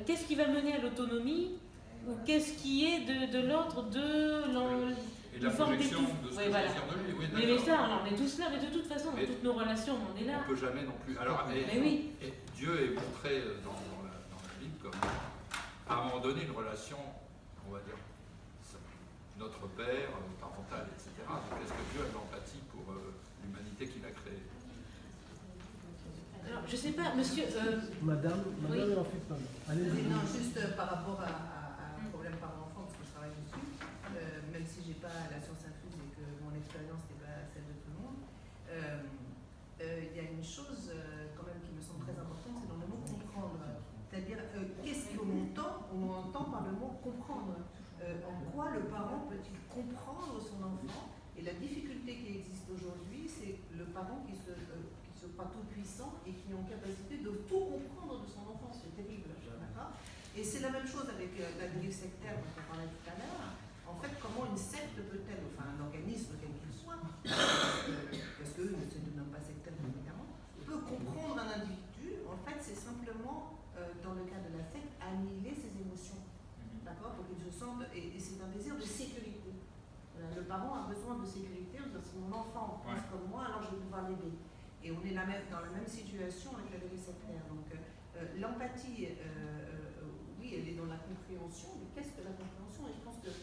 qu'est-ce qui va mener à l'autonomie ou qu'est-ce qui est de l'ordre de et la projection de ce que voilà. désir de lui. Oui, mais ça, on est tous là, mais de toute façon, dans toutes nos relations, on est là. On ne peut jamais non plus. Alors, mais oui. Et Dieu est montré dans la Bible comme, à un moment donné, une relation, on va dire, notre Père, parental, etc. Donc, est-ce que Dieu a de l'empathie pour l'humanité qu'il a créée? Alors, je ne sais pas, monsieur... Madame, oui. en fait pas. Allez-y. Non, juste par rapport à un problème parent-enfant, parce que je travaille dessus, même si je n'ai pas la science infuse et que mon expérience n'est pas celle de tout le monde, il y a une chose quand même qui me semble très importante, c'est dans le mot comprendre. C'est-à-dire, qu'est-ce qu'on entend par le mot comprendre? En quoi le parent peut-il comprendre son enfant? Et la difficulté qui existe aujourd'hui, c'est le parent qui se croit tout puissant et qui est en capacité de tout comprendre de son enfant. C'est terrible. Et c'est la même chose avec la dérive sectaire dont on parlait tout à l'heure. En fait, comment une secte peut-elle, enfin un organisme quel qu'il soit, parce qu'eux ne se nomment pas sectaire évidemment, peut comprendre un individu. En fait, c'est simplement, dans le cas de la secte, annihiler ses émotions. D'accord? Pour qu'il se sente, et c'est un désir de sécurité. Le parent a besoin de sécurité, si mon enfant pense comme moi, alors je vais pouvoir l'aider. Et on est dans la même situation avec la dérive sectaire. Donc l'empathie, oui, elle est dans la compréhension, mais qu'est-ce que la compréhension? Et je pense que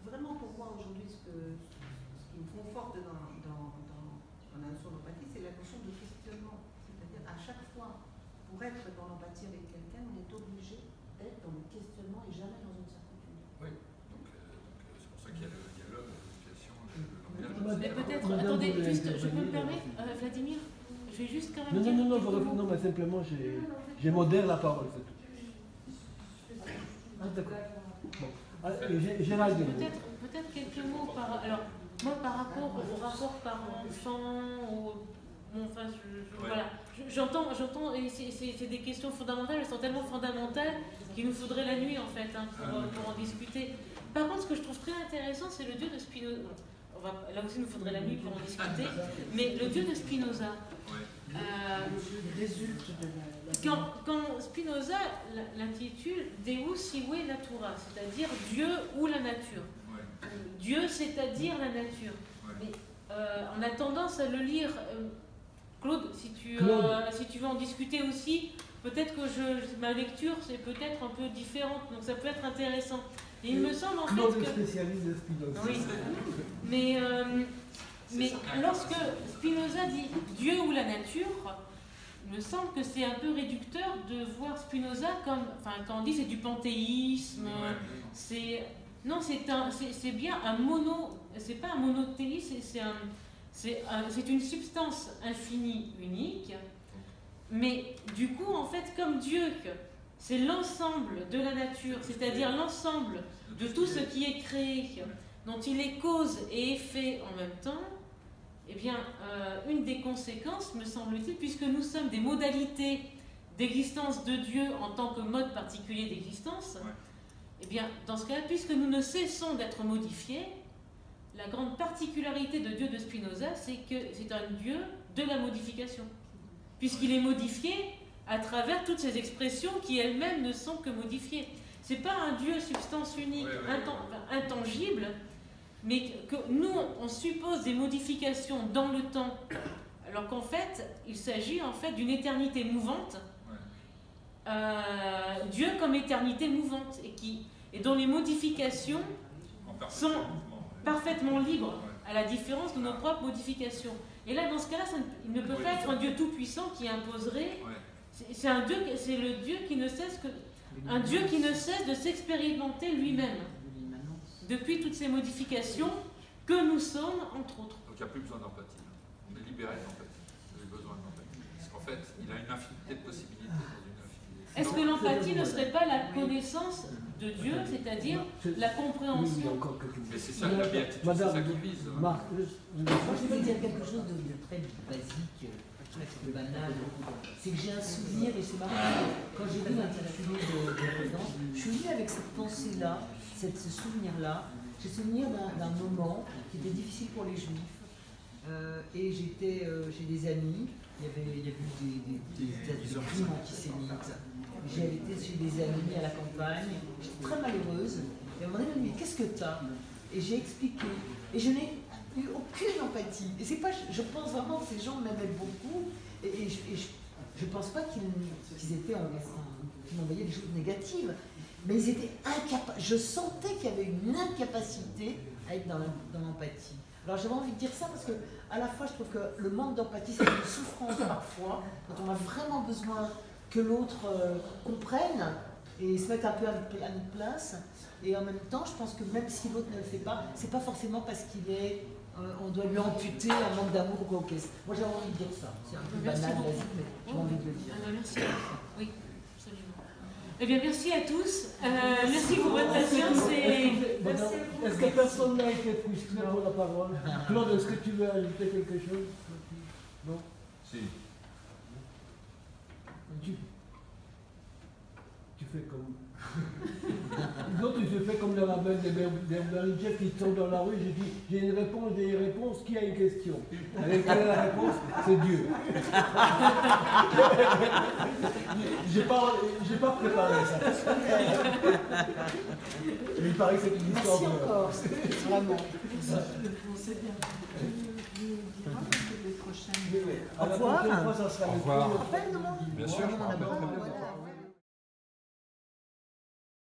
vraiment pour moi aujourd'hui, ce qui me conforte dans la notion d'empathie, c'est la notion de questionnement. C'est-à-dire à chaque fois, pour être dans l'empathie avec quelqu'un, on est obligé d'être dans le questionnement et jamais dans une certitude. Oui, donc c'est pour ça qu'il y a le dialogue, l'éducation, le langage. Mais peut-être, attendez, juste, je peux me permettre, Vladimir, je vais juste quand même dire non, mais simplement, j'ai modéré la parole, c'est tout. Ah, d'accord. Bon. Géraldine. Peut-être quelques mots alors, moi, par rapport au rapport parent-enfant, enfin, voilà, j'entends, et c'est des questions fondamentales, elles sont tellement fondamentales qu'il nous faudrait la nuit, en fait, pour en discuter. Par contre, ce que je trouve très intéressant, c'est le Dieu de Spinoza. Là aussi, il nous faudrait la nuit pour en discuter. Mais le Dieu de Spinoza, résulte de quand Spinoza l'intitule Deus sive natura, c'est-à-dire Dieu ou la nature. Dieu, c'est-à-dire la nature. Mais on a tendance à le lire. Claude, si tu veux en discuter aussi, peut-être que ma lecture c'est peut-être un peu différente, donc ça peut être intéressant. Et il me semble en fait que... spécialiste de Spinoza. Oui, mais lorsque Spinoza dit Dieu ou la nature, il me semble que c'est un peu réducteur de voir Spinoza comme, enfin quand on dit c'est du panthéisme, non, c'est bien un c'est pas un monothéisme, c'est une substance infinie, unique, mais du coup, en fait, comme Dieu, c'est l'ensemble de la nature, c'est-à-dire l'ensemble de tout ce qui est créé, dont il est cause et effet en même temps, eh bien, une des conséquences, me semble-t-il, puisque nous sommes des modalités d'existence de Dieu en tant que mode particulier d'existence, eh bien, dans ce cas-là, puisque nous ne cessons d'être modifiés, la grande particularité de Dieu de Spinoza, c'est que c'est un Dieu de la modification, puisqu'il est modifié à travers toutes ces expressions qui elles-mêmes ne sont que modifiées. Ce n'est pas un Dieu substance unique, intangible, mais que nous, on suppose des modifications dans le temps, alors qu'en fait, il s'agit en fait d'une éternité mouvante, Dieu comme éternité mouvante, et dont les modifications sont parfaitement libres, à la différence de nos propres modifications. Et là, dans ce cas-là, il ne peut pas être un Dieu tout-puissant qui imposerait... C'est le Dieu qui ne cesse un Dieu qui ne cesse de s'expérimenter lui-même depuis toutes ces modifications que nous sommes, entre autres. Donc il n'y a plus besoin d'empathie. On est libéré de l'empathie. Vous avez besoin d'empathie. Parce qu'en fait. Il a une infinité de possibilités dans une infinité. Est-ce que l'empathie ne serait pas la connaissance de Dieu, c'est-à-dire la compréhension? Mais c'est ça la béatitude, c'est ça qui vise. Moi, je vais dire quelque chose de très basique, presque banal. C'est que j'ai un souvenir, et c'est marrant, quand j'ai vu l'intitulé de Providence, je suis venue avec cette pensée-là, ce souvenir-là. J'ai souvenir d'un moment qui était difficile pour les Juifs. Et j'étais chez des amis, il y a eu des crimes antisémites. J'ai été chez des amis à la campagne, j'étais très malheureuse. Et à un moment donné, elle m'a dit, qu'est-ce que t'as? Et j'ai expliqué. Et je n'ai eu aucune empathie. Et c'est pas, je pense vraiment que ces gens m'aimaient beaucoup. Et je ne pense pas qu'ils m'envoyaient des choses négatives. Mais ils étaient incapables. Je sentais qu'il y avait une incapacité à être dans l'empathie. Alors j'avais envie de dire ça parce que, à la fois, je trouve que le manque d'empathie, c'est une souffrance parfois, quand on a vraiment besoin que l'autre comprenne et se mette un peu à notre place. Et en même temps, je pense que même si l'autre ne le fait pas, c'est pas forcément parce qu'il est, on doit lui amputer un manque d'amour ou quoi. Moi, j'avais envie de dire ça. C'est un peu banal, basique, mais j'ai envie de le dire. Merci. Oui, absolument. Eh bien, merci à tous. Merci pour votre patience et... Est-ce que personne n'a été frustré pour la parole? Claude, est-ce que tu veux ajouter quelque chose? Non? Si. Tu fais comme... Non, tu fais comme le rabbin de Berlinger qui sort dans la rue, j'ai dit, j'ai une réponse, qui a une question? Quelle est la réponse? C'est Dieu. J'ai pas préparé ça. Mais il paraît que c'est une histoire. Merci encore, vraiment. C'est bien. Au revoir. Au revoir. Ça sera Au revoir. le Bien sûr.